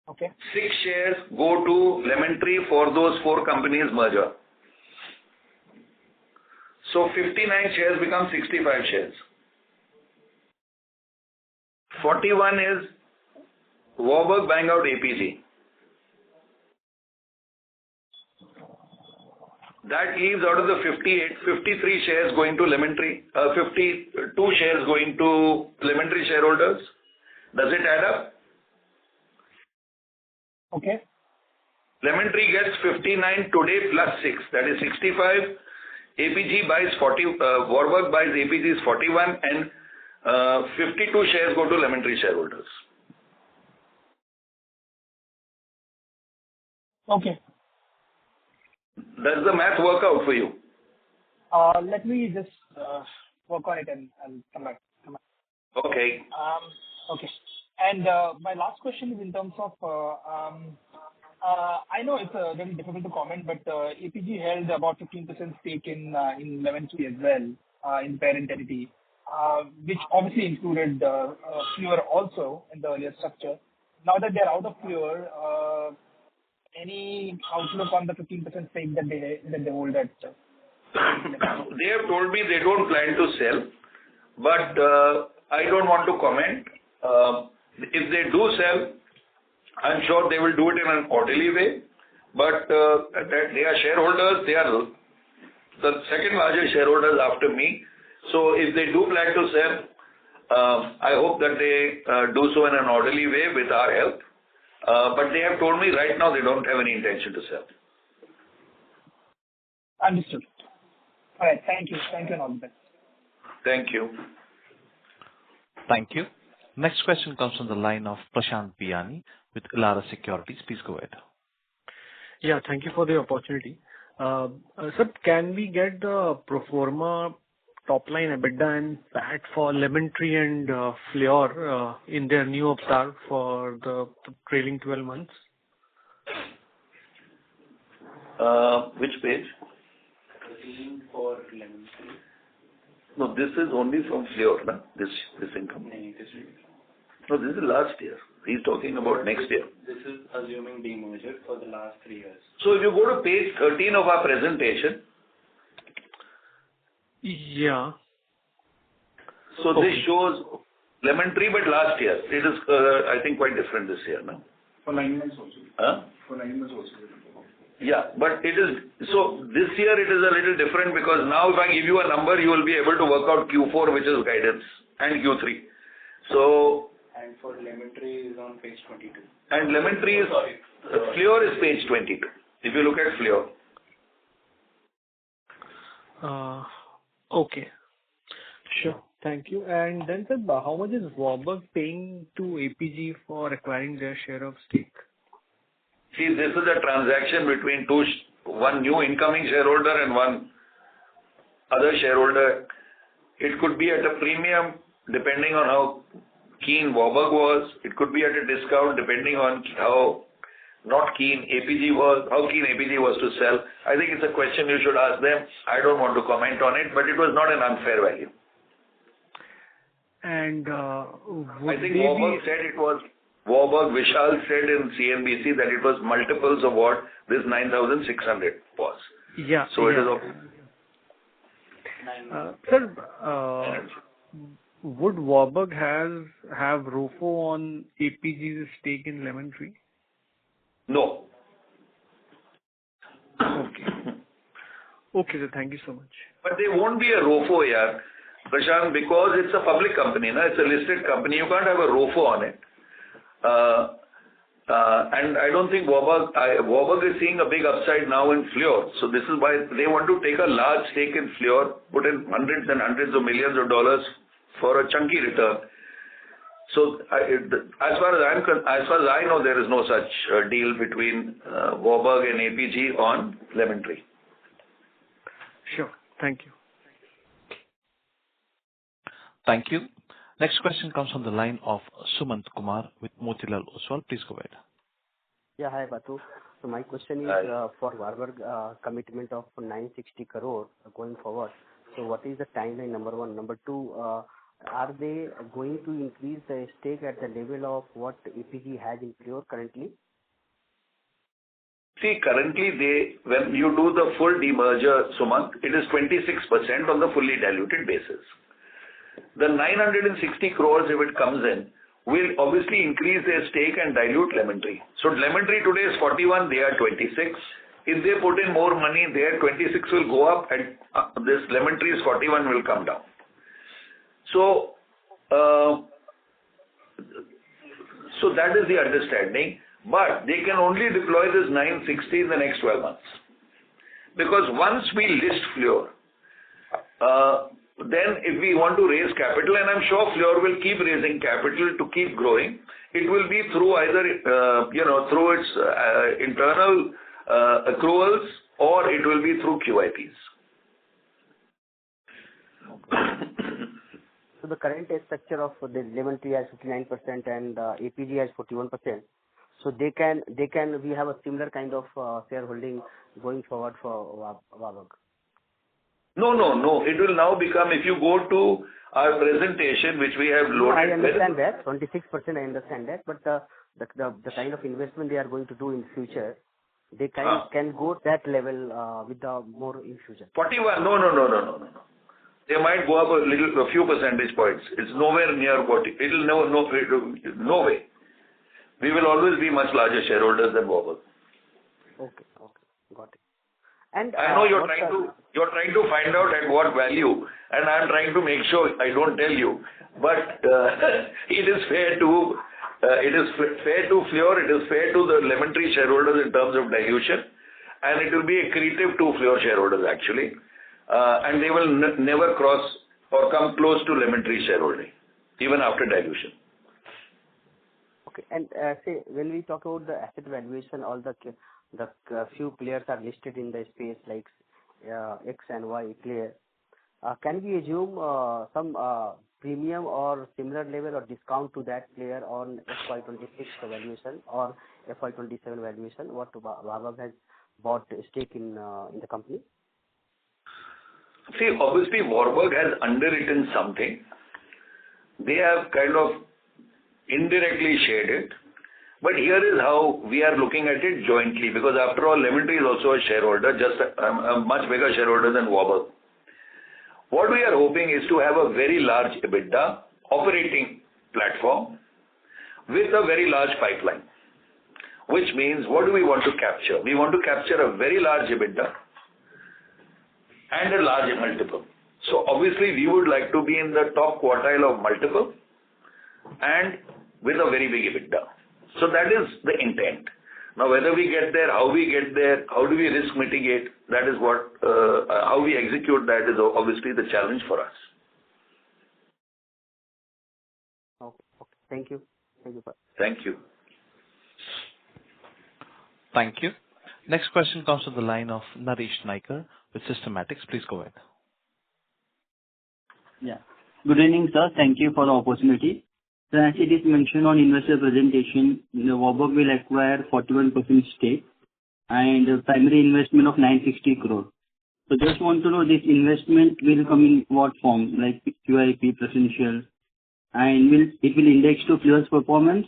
Okay. 6 shares go to Lemon Tree for those 4 companies merger. So 59 shares become 65 shares. 41 is Warburg buying out APG. That leaves out of the 58, 53 shares going to Lemon Tree, 52 shares going to Lemon Tree shareholders. Does it add up? Okay. Lemon Tree gets 59 today plus 6, that is 65. APG buys 40, Warburg buys APG's 41, and 52 shares go to Lemon Tree shareholders. Okay. Does the math work out for you? Let me just work on it and I'll come back. Okay. Okay. And my last question is in terms of, I know it's very difficult to comment, but APG held about 15% stake in Lemon Tree as well, in parent entity, which obviously included Fleur also in the earlier structure. Now that they're out of Fleur, any outlook on the 15% stake that they hold at? They have told me they don't plan to sell, but I don't want to comment. If they do sell, I'm sure they will do it in an orderly way, but that they are shareholders. They are the second largest shareholders after me. So if they do plan to sell, I hope that they do so in an orderly way with our help. But they have told me right now they don't have any intention to sell. Understood. All right. Thank you. Thank you and all the best. Thank you. Thank you. Next question comes from the line of Prashant Biyani with Elara Securities. Please go ahead. Yeah, thank you for the opportunity. Sir, can we get the pro forma top line EBITDA and PAT for Lemon Tree and Fleur in their new avatar for the trailing 12 months? Which page? For Lemon Tree. No, this is only from Fleur, no? This income. No, this is last year. He's talking about next year. This is assuming demerger for the last 3 years. So if you go to page 13 of our presentation. Yeah. So this shows Lemon Tree, but last year. It is, I think, quite different this year, no? For 9 months also. Huh? For 9 months also. Yeah, but it is, so this year it is a little different because now if I give you a number, you will be able to work out Q4, which is guidance, and Q3. So. And for Lemon Tree is on page 22. And Lemon Tree is, Fleur is page 22, if you look at Fleur. Okay. Sure. Thank you. And then, sir, how much is Warburg paying to APG for acquiring their share of stake? See, this is a transaction between one new incoming shareholder and one other shareholder. It could be at a premium depending on how keen Warburg was. It could be at a discount depending on how keen APG was to sell. I think it's a question you should ask them. I don't want to comment on it, but it was not an unfair value. And I think Warburg Vishal said in CNBC that it was multiples of what this 9,600 was. Yeah. So it is sir, would Warburg have ROFO on APG's stake in Lemon Tree? No. Okay. Okay, sir. Thank you so much. But there won't be a ROFO here, Prashant, because it's a public company, no? It's a listed company. You can't have a ROFO on it. And I don't think Warburg is seeing a big upside now in Fleur. So this is why they want to take a large stake in Fleur, put in hundreds and hundreds of millions of dollars for a chunky return. So as far as I know, there is no such deal between Warburg and APG on Lemon Tree. Sure. Thank you. Thank you. Next question comes from the line of Sumant Kumar with Motilal Oswal. Please go ahead. Yeah, hi, Batu. So my question is for Warburg commitment of 960 crore going forward. So what is the timeline, number one? Number two, are they going to increase the stake at the level of what APG has in Fleur currently? See, currently when you do the full demerger, Sumant, it is 26% on the fully diluted basis. The 960 crores, if it comes in, will obviously increase their stake and dilute Lemon Tree. So Lemon Tree today is 41, they are 26. If they put in more money, their 26 will go up and this Lemon Tree's 41 will come down. So that is the understanding. But they can only deploy this 960 in the next 12 months. Because once we list Fleur, then if we want to raise capital, and I'm sure Fleur will keep raising capital to keep growing, it will be through either, through its internal accruals or it will be through QIPs. So the current structure of the Lemon Tree has 59% and APG has 41%. So we have a similar kind of shareholding going forward for Warburg. No. It will now become, if you go to our presentation, which we have loaded. I understand that. 26%, I understand that. But the kind of investment they are going to do in future, they can go that level with the more in future. 41? No. They might go up a few percentage points. It's nowhere near 40. No way. We will always be much larger shareholders than Warburg. Okay. Got it. And I know you're trying to find out at what value, and I'm trying to make sure I don't tell you. But it is fair to Fleur, it is fair to the Lemon Tree shareholders in terms of dilution, and it will be accretive to Fleur shareholders actually, and they will never cross or come close to Lemon Tree shareholding, even after dilution. Okay. And say when we talk about the asset valuation, all the few players are listed in the space like X and Y player. Can we assume some premium or similar level or discount to that player on FY26 valuation or FY27 valuation? What Warburg has bought a stake in the company? See, obviously Warburg has underwritten something. They have kind of indirectly shared it. But here is how we are looking at it jointly, because after all, Lemon Tree is also a shareholder, just a much bigger shareholder than Warburg. What we are hoping is to have a very large EBITDA operating platform with a very large pipeline, which means what do we want to capture? We want to capture a very large EBITDA and a large multiple. So obviously we would like to be in the top quartile of multiple and with a very big EBITDA. So that is the intent. Now whether we get there, how we get there, how do we risk mitigate, that is what, how we execute that is obviously the challenge for us. Okay. Thank you. Thank you. Thank you. Next question comes from the line of Naresh Naikar with Systematics. Please go ahead. Yeah. Good evening, sir. Thank you for the opportunity. So as it is mentioned on investor presentation, Warburg will acquire 41% stake and a primary investment of 960 crore. So just want to know this investment will come in what form, like QIP, preferential, and it will index to Fleur's performance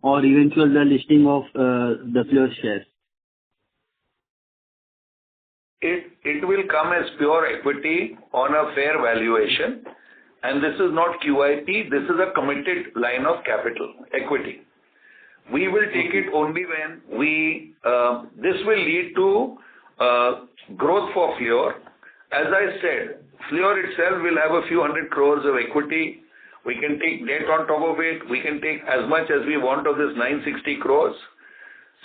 or eventual the listing of the Fleur shares? It will come as pure equity on a fair valuation. And this is not QIP, this is a committed line of capital, equity. We will take it only when this will lead to growth for Fleur. As I said, Fleur itself will have a few hundred crores of equity. We can take debt on top of it. We can take as much as we want of this 960 crores.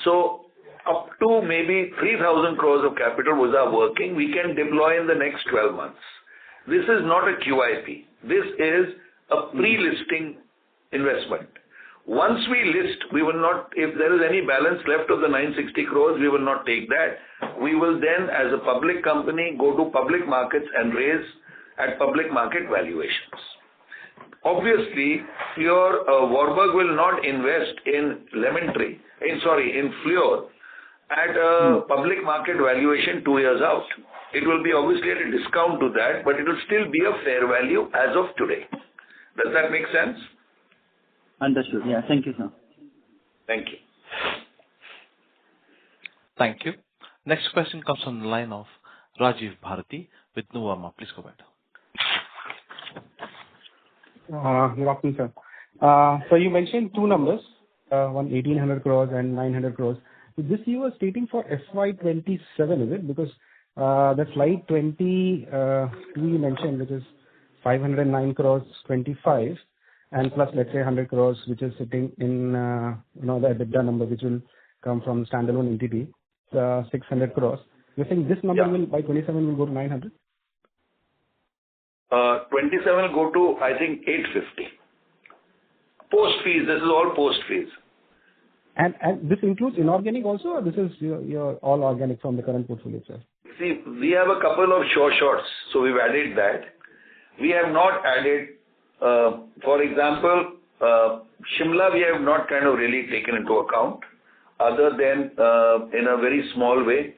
So up to maybe 3,000 crores of capital was our working, we can deploy in the next 12 months. This is not a QIP. This is a pre-listing investment. Once we list, we will not, if there is any balance left of the 960 crores, we will not take that. We will then, as a public company, go to public markets and raise at public market valuations. Obviously, Warburg will not invest in in Fleur at a public market valuation 2 years out. It will be obviously at a discount to that, but it will still be a fair value as of today. Does that make sense? Understood. Yeah. Thank you, sir. Thank you. Thank you. Next question comes from the line of Rajiv Bharati with Nuvama. Please go ahead. Good afternoon, sir. So you mentioned two numbers, one 1,800 crores and 900 crores. This you were stating for FY27, is it? Because the slide 20 you mentioned, which is 509 crores 25, and plus let's say 100 crores, which is sitting in the EBITDA number, which will come from standalone entity, 600 crores. You're saying this number will by 27 will go to 900? 27 will go to, I think, 850. Post fees, this is all post fees. And this includes inorganic also, or this is your all organic from the current portfolio, sir? See, we have a couple of short shorts, so we've added that. We have not added, for example, Shimla we have not kind of really taken into account, other than in a very small way.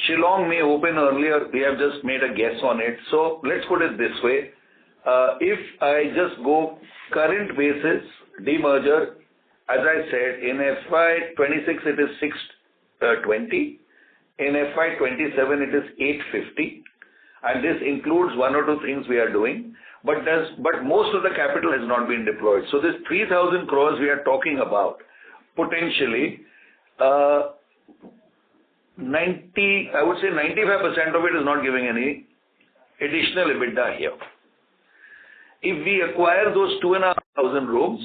Shillong may open earlier, we have just made a guess on it. So let's put it this way. If I just go current basis, demerger, as I said, in FY26 it is 620. In FY27 it is 850. And this includes one or two things we are doing. But most of the capital has not been deployed. So this 3,000 crores we are talking about potentially, I would say 95% of it is not giving any additional EBITDA here. If we acquire those 2,500 rooms,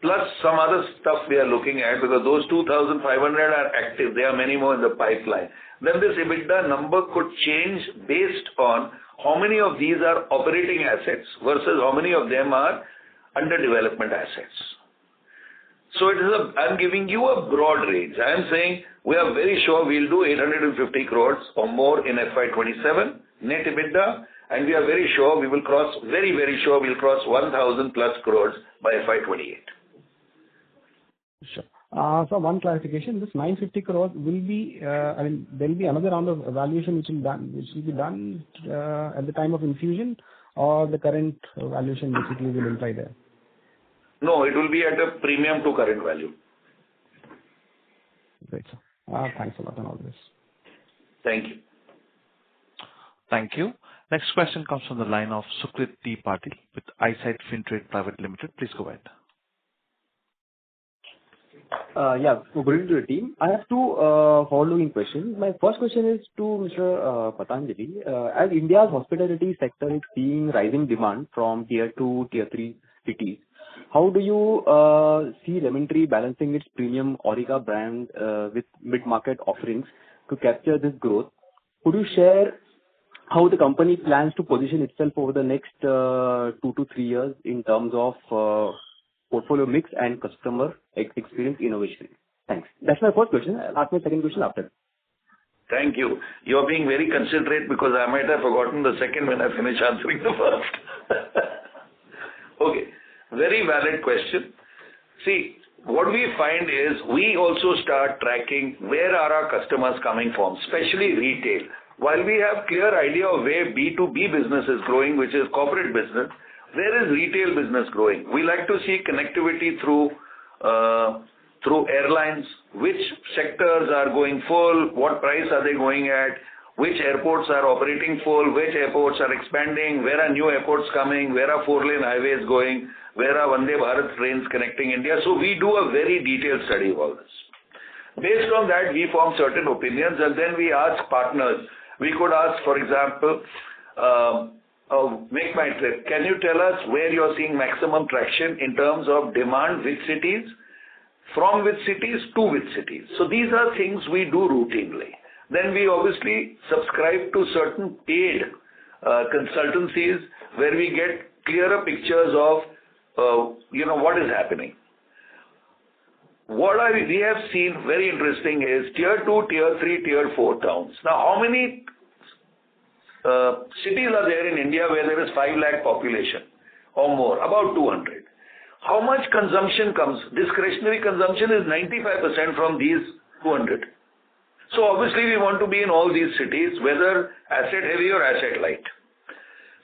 plus some other stuff we are looking at, because those 2,500 are active, there are many more in the pipeline, then this EBITDA number could change based on how many of these are operating assets versus how many of them are under development assets. So I'm giving you a broad range. I am saying we are very sure we'll do 850 crores or more in FY27 net EBITDA, and we are very sure we will cross, very, very sure we'll cross 1,000 plus crores by FY28. Sure. So one clarification, this 950 crores will be, there will be another round of evaluation which will be done at the time of infusion, or the current valuation basically will imply there? No, it will be at a premium to current value. Great, sir. Thanks a lot on all this. Thank you. Thank you. Next question comes from the line of Sukrit T. Patil with Eyesight Fintrade Private Limited. Please go ahead. Good evening to the team. I have two following questions. My first question is to Mr. Patanjali. As India's hospitality sector is seeing rising demand from tier 2, tier 3 cities, how do you see Lemon Tree balancing its premium Aurika brand with mid-market offerings to capture this growth? Could you share how the company plans to position itself over the next 2 to 3 years in terms of portfolio mix and customer experience innovation? Thanks. That's my first question. I'll ask my second question after. Thank you. You're being very considerate because I might have forgotten the second when I finish answering the first. Okay. Very valid question. See, what we find is we also start tracking where are our customers coming from, especially retail. While we have clear idea of where B2B business is growing, which is corporate business, where is retail business growing? We like to see connectivity through airlines, which sectors are going full, what price are they going at, which airports are operating full, which airports are expanding, where are new airports coming, where are 4-lane highways going, where are Vande Bharat trains connecting India. So we do a very detailed study of all this. Based on that, we form certain opinions and then we ask partners. We could ask, for example, Make My Trip. Can you tell us where you're seeing maximum traction in terms of demand, which cities, from which cities to which cities? So these are things we do routinely. Then we obviously subscribe to certain paid consultancies where we get clearer pictures of what is happening. What we have seen very interesting is tier 2, tier 3, tier 4 towns. Now, how many cities are there in India where there is 5 lakh population or more? About 200. How much consumption comes? Discretionary consumption is 95% from these 200. So obviously we want to be in all these cities, whether asset heavy or asset light.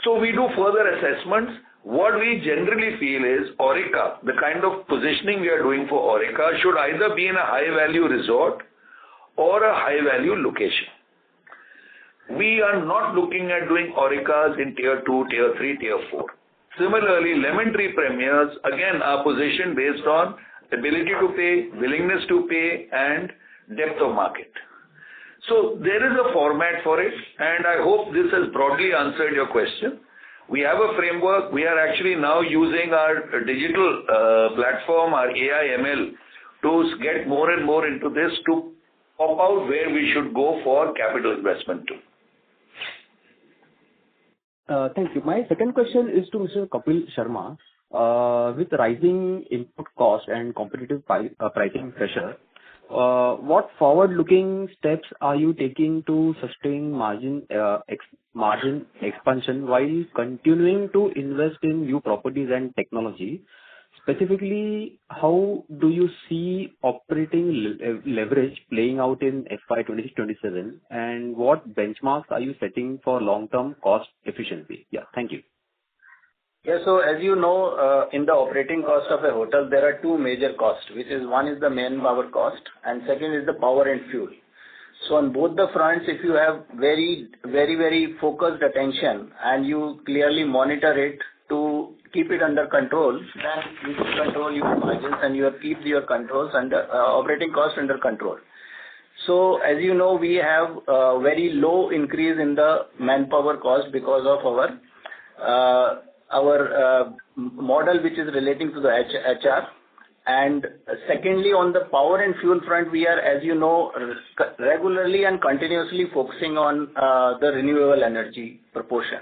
So we do further assessments. What we generally feel is Aurika, the kind of positioning we are doing for Aurika, should either be in a high value resort or a high value location. We are not looking at doing Aurikas in tier 2, tier 3, tier 4. Similarly, Lemon Tree Premiers, again, are positioned based on ability to pay, willingness to pay, and depth of market. So there is a format for it, and I hope this has broadly answered your question. We have a framework. We are actually now using our digital platform, our AI ML, to get more and more into this to pop out where we should go for capital investment too. Thank you. My second question is to Mr. Kapil Sharma. With rising input cost and competitive pricing pressure, what forward-looking steps are you taking to sustain margin expansion while continuing to invest in new properties and technology? Specifically, how do you see operating leverage playing out in FY26-27, and what benchmarks are you setting for long-term cost efficiency? Yeah, thank you. Yeah, so as you know, in the operating cost of a hotel, there are two major costs, which is one is the manpower cost and second is the power and fuel. So on both the fronts, if you have very, very, very focused attention and you clearly monitor it to keep it under control, then you will control your margins and you will keep your controls under operating costs under control. So as you know, we have a very low increase in the manpower cost because of our model, which is relating to the HR. And secondly, on the power and fuel front, we are, as you know, regularly and continuously focusing on the renewable energy proportion.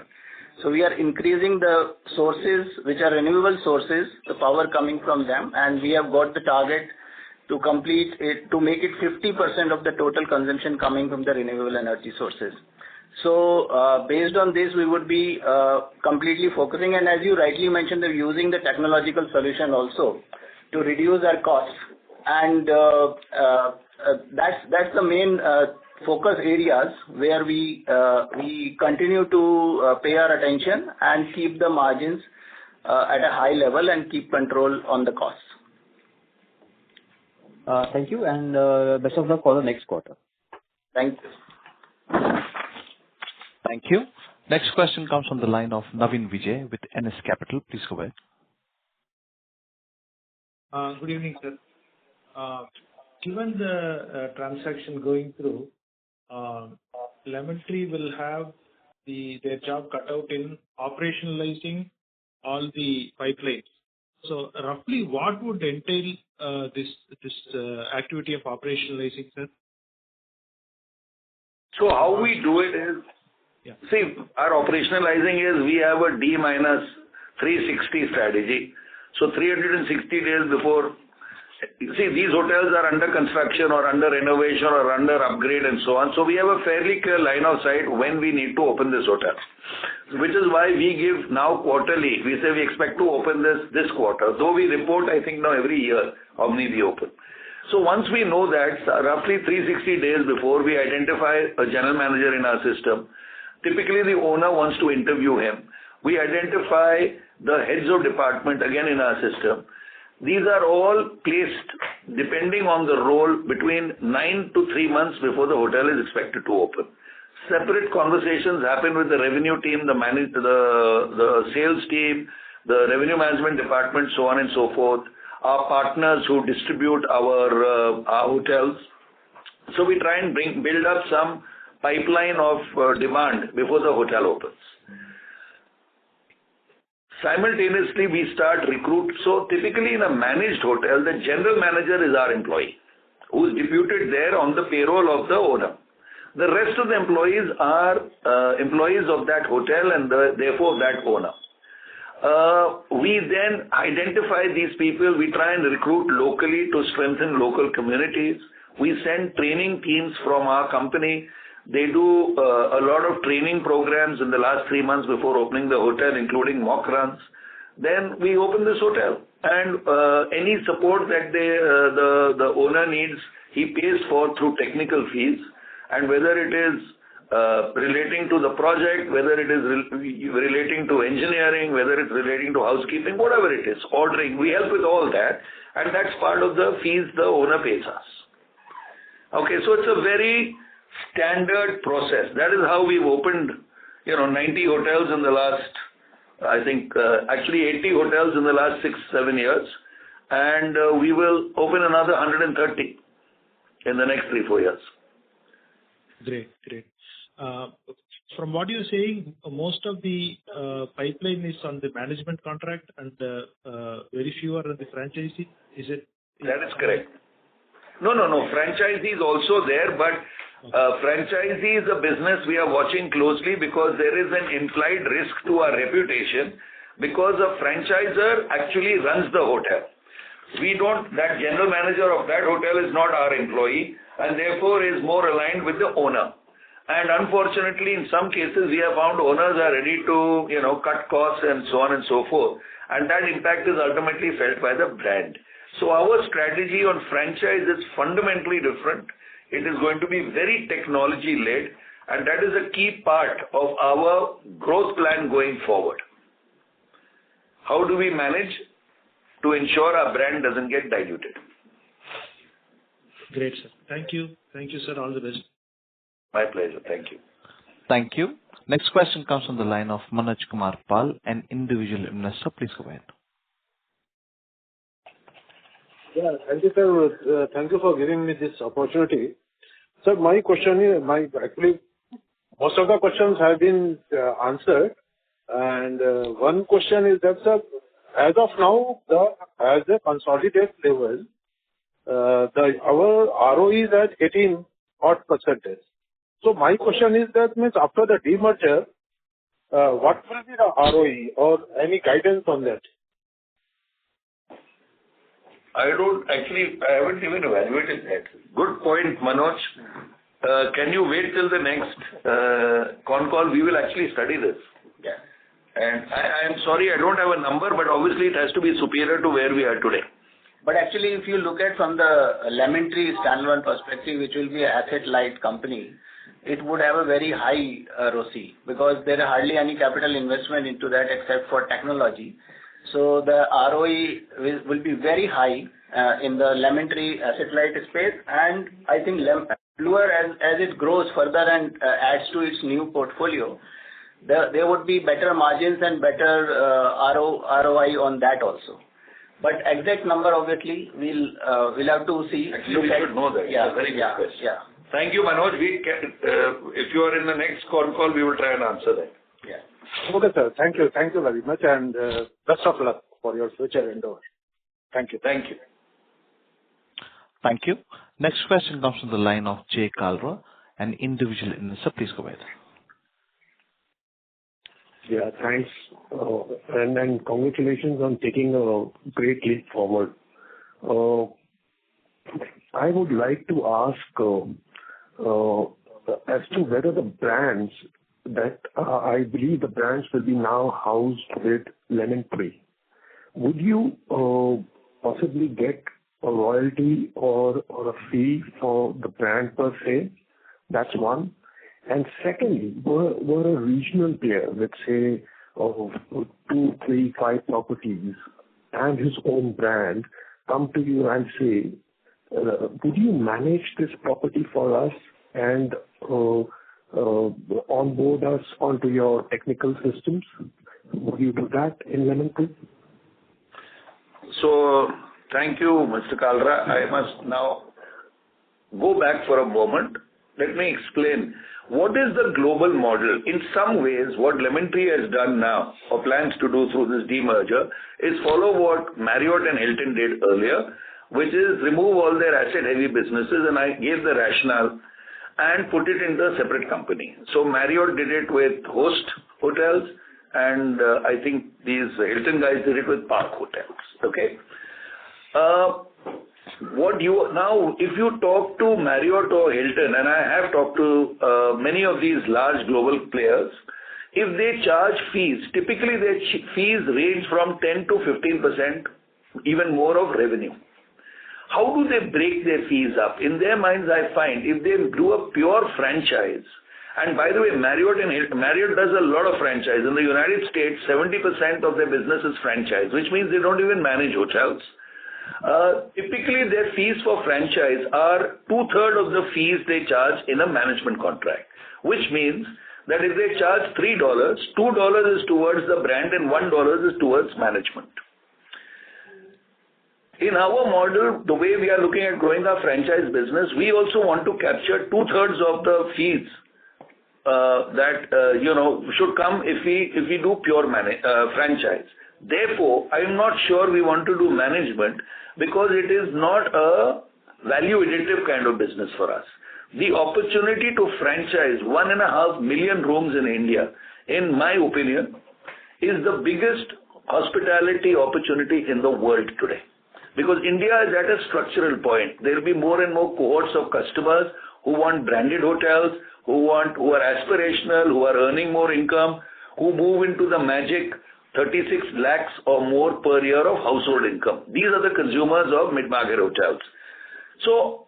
So we are increasing the sources, which are renewable sources, the power coming from them, and we have got the target to complete it, to make it 50% of the total consumption coming from the renewable energy sources. So based on this, we would be completely focusing, and as you rightly mentioned, they're using the technological solution also to reduce our costs, and that's the main focus areas where we continue to pay our attention and keep the margins at a high level and keep control on the costs. Thank you, and best of luck for the next quarter. Thank you. Thank you. Next question comes from the line of Navin Vijay with NS Capital. Please go ahead. Good evening, sir. Given the transaction going through, Lemon Tree will have their job cut out in operationalizing all the pipelines. So roughly what would entail this activity of operationalizing, sir? So how we do it is, see, our operationalizing is we have a D minus 360 strategy. So 360 days before, see, these hotels are under construction or under renovation or under upgrade and so on. So we have a fairly clear line of sight when we need to open this hotel, which is why we give now quarterly. We say we expect to open this quarter, though we report, I think, now every year how many we open. So once we know that, roughly 360 days before, we identify a general manager in our system. Typically, the owner wants to interview him. We identify the heads of department again in our system. These are all placed depending on the role between 9 to 3 months before the hotel is expected to open. Separate conversations happen with the revenue team, the sales team, the revenue management department, so on and so forth, our partners who distribute our hotels. So we try and build up some pipeline of demand before the hotel opens. Simultaneously, we start recruit. So typically in a managed hotel, the general manager is our employee who is deputed there on the payroll of the owner. The rest of the employees are employees of that hotel and therefore that owner. We then identify these people. We try and recruit locally to strengthen local communities. We send training teams from our company. They do a lot of training programs in the last 3 months before opening the hotel, including mock runs. Then we open this hotel, and any support that the owner needs, he pays for through technical fees. And whether it is relating to the project, whether it is relating to engineering, whether it's relating to housekeeping, whatever it is, ordering, we help with all that, and that's part of the fees the owner pays us. Okay, so it's a very standard process. That is how we've opened, 90 hotels in the last, I think, actually 80 hotels in the last 6-7 years, and we will open another 130 in the next 3-4 years. Great. From what you're saying, most of the pipeline is on the management contract and very few are on the franchisee. Is it? That is correct. No. Franchisee is also there, but franchisee is a business we are watching closely because there is an implied risk to our reputation because a franchisor actually runs the hotel. That general manager of that hotel is not our employee and therefore is more aligned with the owner. And unfortunately, in some cases, we have found owners are ready to, cut costs and so on and so forth. And that impact is ultimately felt by the brand. So our strategy on franchise is fundamentally different. It is going to be very technology-led, and that is a key part of our growth plan going forward. How do we manage to ensure our brand doesn't get diluted? Great, sir. Thank you. Thank you, sir. All the best. My pleasure. Thank you. Thank you. Next question comes from the line of Manoj Kumar Pal, an individual investor. Please go ahead. Yeah, thank you, sir. Thank you for giving me this opportunity. Sir, my question is, actually, most of the questions have been answered. And one question is that, sir, as of now, as a consolidated level, our ROE is at 18 odd percentage. So my question is that means after the demerger, what will be the ROE or any guidance on that? I haven't even evaluated that. Good point, Manoj. Can you wait till the next Concall? We will actually study this. Yeah. And I am sorry, I don't have a number, but obviously it has to be superior to where we are today. But actually, if you look at from the Lemon Tree standalone perspective, which will be an asset-light company, it would have a very high ROCE because there are hardly any capital investment into that except for technology. So the ROE will be very high in the Lemon Tree asset-light space, and I think Fleur, as it grows further and adds to its new portfolio, there would be better margins and better ROI on that also. But exact number, obviously, we'll have to see. Actually, we should know that. Yeah, it's a very good question. Yeah. Thank you, Manoj. If you are in the next Concall, we will try and answer that. Yeah. Okay, sir. Thank you. Thank you very much, and best of luck for your future endeavor. Thank you. Thank you. Thank you. Next question comes from the line of Jay Kalra, an individual investor. Please go ahead. Yeah, thanks. And congratulations on taking a great leap forward. I would like to ask as to whether the brands that I believe the brands will be now housed with Lemon Tree. Would you possibly get a royalty or a fee for the brand per se? That's one. And secondly, were a regional player, let's say, of 2, 3, 5 properties and his own brand come to you and say, would you manage this property for us and onboard us onto your technical systems? Would you do that in Lemon Tree? So, thank you, Mr. Kalra. I must now go back for a moment. Let me explain. What is the global model? In some ways, what Lemon Tree has done now, or plans to do through this demerger, is follow what Marriott and Hilton did earlier, which is remove all their asset-heavy businesses, and I gave the rationale, and put it into a separate company. So Marriott did it with Host Hotels, and I think these Hilton guys did it with Park Hotels. Okay? If you talk to Marriott or Hilton, and I have talked to many of these large global players, if they charge fees, typically their fees range from 10 to 15%, even more of revenue. How do they break their fees up? In their minds, I find if they do a pure franchise, and by the way, Marriott does a lot of franchise. In the United States, 70% of their business is franchise, which means they don't even manage hotels. Typically, their fees for franchise are 2/3 of the fees they charge in a management contract, which means that if they charge $3, $2 is towards the brand and $1 is towards management. In our model, the way we are looking at growing our franchise business, we also want to capture 2/3 of the fees that should come if we do pure franchise. Therefore, I am not sure we want to do management because it is not a value additive kind of business for us. The opportunity to franchise 1.5 million rooms in India, in my opinion, is the biggest hospitality opportunity in the world today. Because India is at a structural point. There will be more and more cohorts of customers who want branded hotels, who are aspirational, who are earning more income, who move into the magic 36 lakhs or more per year of household income. These are the consumers of mid-market hotels. So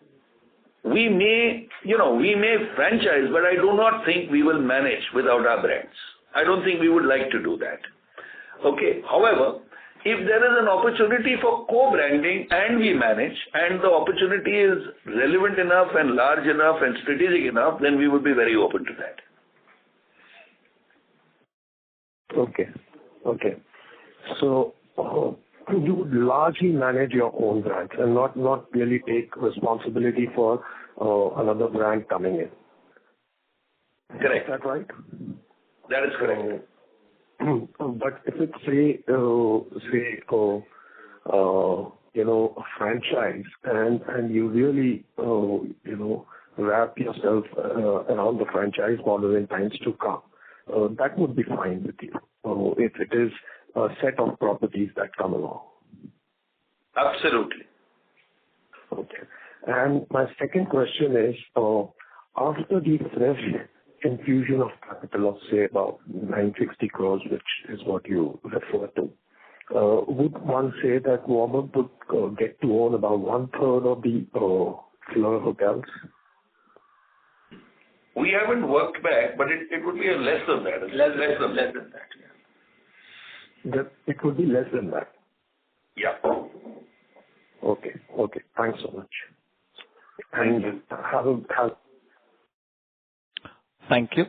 we may franchise, but I do not think we will manage without our brands. I don't think we would like to do that. Okay. However, if there is an opportunity for co-branding and we manage, and the opportunity is relevant enough and large enough and strategic enough, then we would be very open to that. Okay. So you would largely manage your own brands and not really take responsibility for another brand coming in. Correct. Is that right? That is correct. But if it's a franchise and you really wrap yourself around the franchise model in times to come, that would be fine with you. If it is a set of properties that come along. Absolutely. Okay. And my second question is, after the fresh infusion of capital of, say, about 960 crores, which is what you refer to, would one say that Warburg would get to own about 1/3 of the Fleur hotels? We haven't worked back, but it would be less than that. Less than that, yeah. That it would be less than that. Yeah. Okay. Thanks so much. And have. Thank you.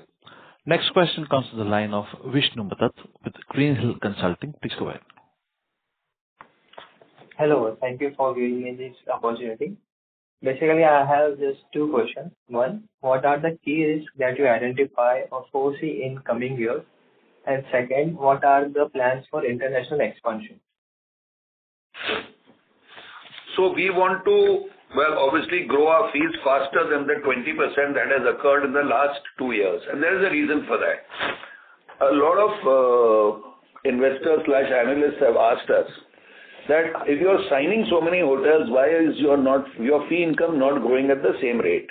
Next question comes to the line of Vishnu Matat with Green Hill Consulting. Please go ahead. Hello. Thank you for giving me this opportunity. Basically, I have just two questions. One, what are the key risks that you identify or foresee in coming years? And second, what are the plans for international expansion? So we want to, obviously grow our fees faster than the 20% that has occurred in the last 2 years. And there is a reason for that. A lot of investors/analysts have asked us that if you are signing so many hotels, why is your fee income not growing at the same rate?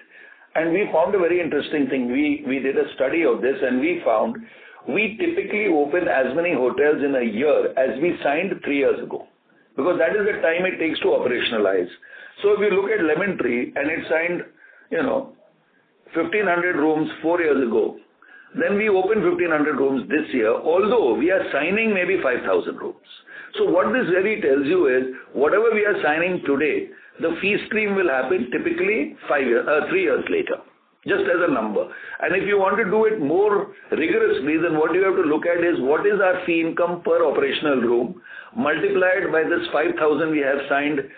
And we found a very interesting thing. We did a study of this and we found we typically open as many hotels in a year as we signed 3 years ago, because that is the time it takes to operationalize. So if you look at Lemon Tree and it signed, 1,500 rooms 4 years ago, then we opened 1,500 rooms this year, although we are signing maybe 5,000 rooms. So what this really tells you is, whatever we are signing today, the fee stream will happen typically 3 years later, just as a number. And if you want to do it more rigorously, then what you have to look at is what is our fee income per operational room, multiplied by this 5,000 we have signed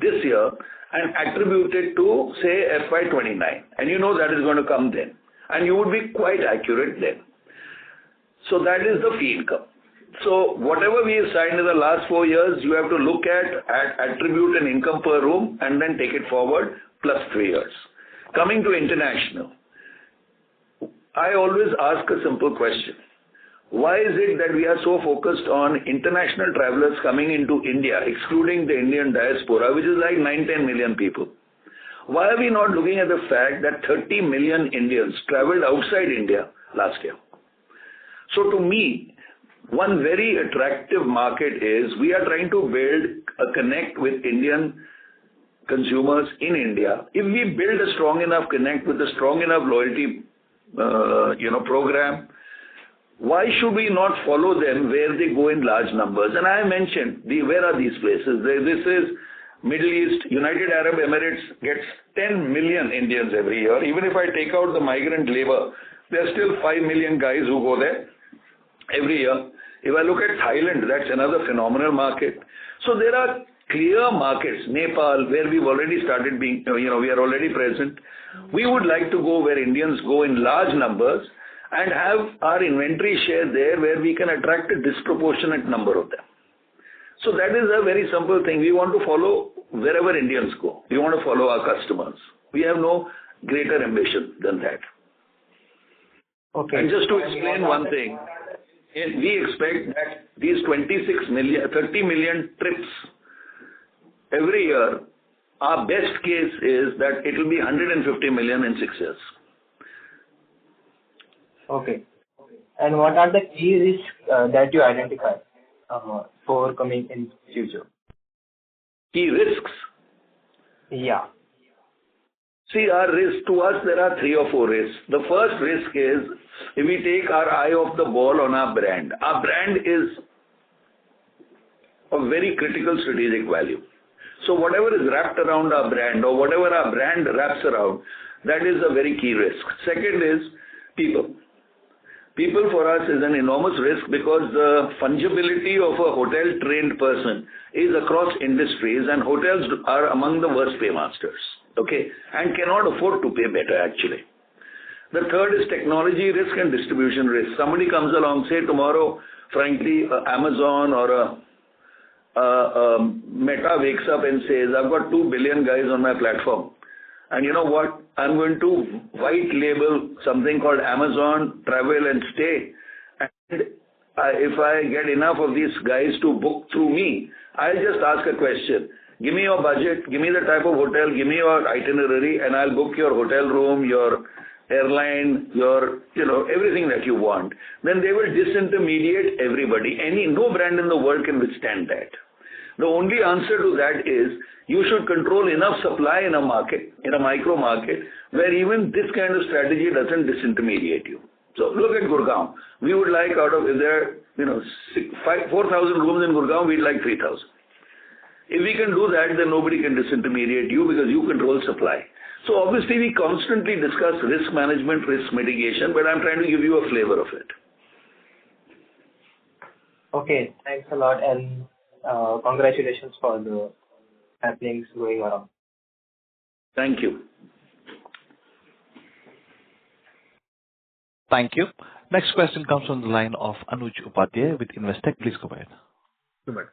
this year and attributed to, say, FY29. And you know that is going to come then. And you would be quite accurate then. So that is the fee income. So whatever we have signed in the last 4 years, you have to look at attribute an income per room and then take it forward plus 3 years. Coming to international, I always ask a simple question. Why is it that we are so focused on international travelers coming into India, excluding the Indian diaspora, which is like 9-10 million people? Why are we not looking at the fact that 30 million Indians traveled outside India last year? So to me, one very attractive market is we are trying to build a connect with Indian consumers in India. If we build a strong enough connect with a strong enough loyalty, program, why should we not follow them where they go in large numbers? And I mentioned, where are these places? This is Middle East. United Arab Emirates gets 10 million Indians every year. Even if I take out the migrant labor, there are still 5 million guys who go there every year. If I look at Thailand, that's another phenomenal market. So there are clear markets. Nepal, where we've already started being, we are already present. We would like to go where Indians go in large numbers and have our inventory share there where we can attract a disproportionate number of them. So that is a very simple thing. We want to follow wherever Indians go. We want to follow our customers. We have no greater ambition than that. Okay. And just to explain one thing, we expect that these 30 million trips every year, our best case is that it will be 150 million in 6 years. Okay. And what are the key risks that you identify for coming in future? Key risks? Yeah. See, our risk to us, there are 3 or 4 risks. The first risk is if we take our eye off the ball on our brand. Our brand is of very critical strategic value. So whatever is wrapped around our brand or whatever our brand wraps around, that is a very key risk. Second is people. people for us is an enormous risk because the fungibility of a hotel-trained person is across industries, and hotels are among the worst paymasters, okay, and cannot afford to pay better, actually. The third is technology risk and distribution risk. Somebody comes along, say tomorrow, frankly, Amazon or a Meta wakes up and says, I've got 2 billion guys on my platform. And you know what? I'm going to white label something called Amazon Travel and Stay. And if I get enough of these guys to book through me, I'll just ask a question. Give me your budget, give me the type of hotel, give me your itinerary, and I'll book your hotel room, your airline, your, everything that you want. Then they will disintermediate everybody. No brand in the world can withstand that. The only answer to that is you should control enough supply in a market, in a micro market, where even this kind of strategy doesn't disintermediate you. So look at Gurgaon. We would like if there are 4,000 rooms in Gurgaon, we'd like 3,000. If we can do that, then nobody can disintermediate you because you control supply. So obviously we constantly discuss risk management, risk mitigation, but I'm trying to give you a flavor of it. Okay, thanks a lot, and congratulations for the happenings going around. Thank you. Thank you. Next question comes from the line of Anuj Upadhyay with Investec. Please go ahead. Super.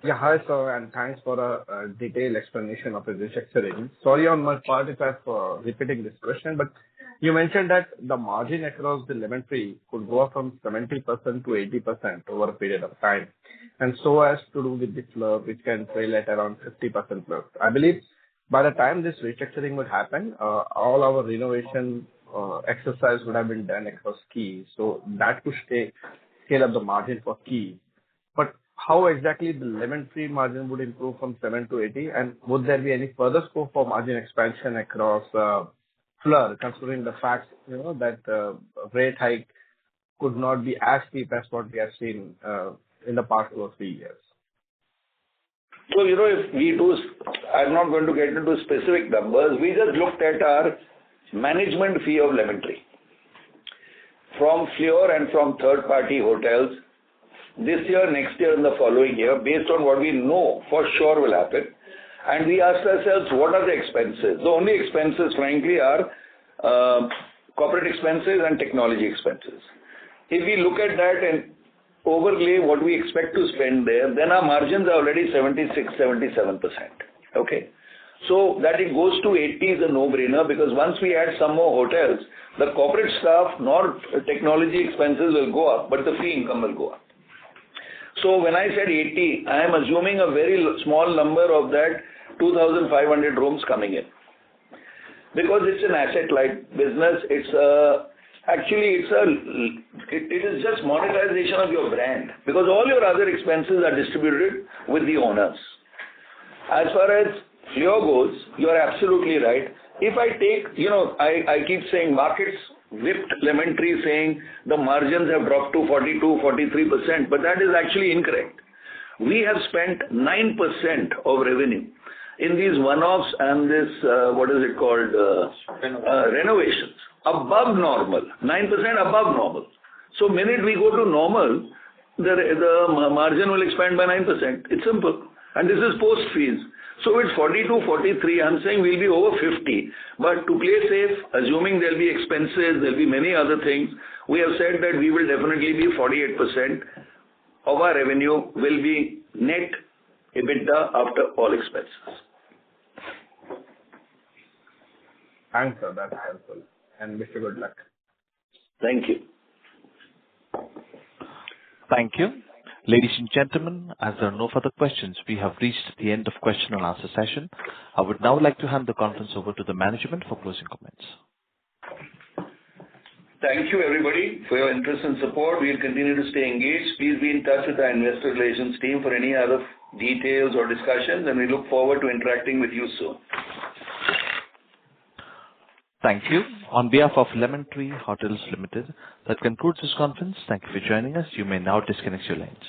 Yeah, hi, sir, and thanks for a detailed explanation of the restructuring. Sorry on my part if I'm repeating this question, but you mentioned that the margin across the Lemon Tree could go up from 70% to 80% over a period of time, and so as to do with the Fleur, which can trail at around 50% plus. I believe by the time this restructuring would happen, all our renovation exercise would have been done across Keys, so that could scale up the margin for Keys. But how exactly the Lemon Tree margin would improve from 7 to 80, and would there be any further scope for margin expansion across Fleur, considering the fact that rate hike could not be as steep as what we have seen in the past 2 or 3 years? So, if we do, I'm not going to get into specific numbers. We just looked at our management fee of Lemon Tree from Fleur and from third-party hotels this year, next year, and the following year, based on what we know for sure will happen. And we asked ourselves, what are the expenses? The only expenses, frankly, are corporate expenses and technology expenses. If we look at that and overlay what we expect to spend there, then our margins are already 76-77%. Okay. So that it goes to 80 is a no-brainer, because once we add some more hotels, the corporate staff nor technology expenses will go up, but the fee income will go up. So when I said 80, I am assuming a very small number of that 2,500 rooms coming in. Because it's an asset-light business, it is just monetization of your brand, because all your other expenses are distributed with the owners. As far as Fleur goes, you are absolutely right. If I take, I keep saying markets whipped Lemon Tree saying the margins have dropped to 42-43%, but that is actually incorrect. We have spent 9% of revenue in these one-offs and this, renovations, above normal, 9% above normal. So minute we go to normal, the margin will expand by 9%. It's simple. And this is post fees. So it's 42, 43. I'm saying we'll be over 50. But to play safe, assuming there'll be expenses, there'll be many other things, we have said that we will definitely be 48% of our revenue will be net EBITDA after all expenses. Thanks, sir. That's helpful. And wish you good luck. Thank you. Thank you. Ladies and gentlemen, as there are no further questions, we have reached the end of question and answer session. I would now like to hand the conference over to the management for closing comments. Thank you, everybody, for your interest and support. We'll continue to stay engaged. Please be in touch with our investor relations team for any other details or discussions, and we look forward to interacting with you soon. Thank you. On behalf of Lemon Tree Hotels Limited, that concludes this conference. Thank you for joining us. You may now disconnect your lines.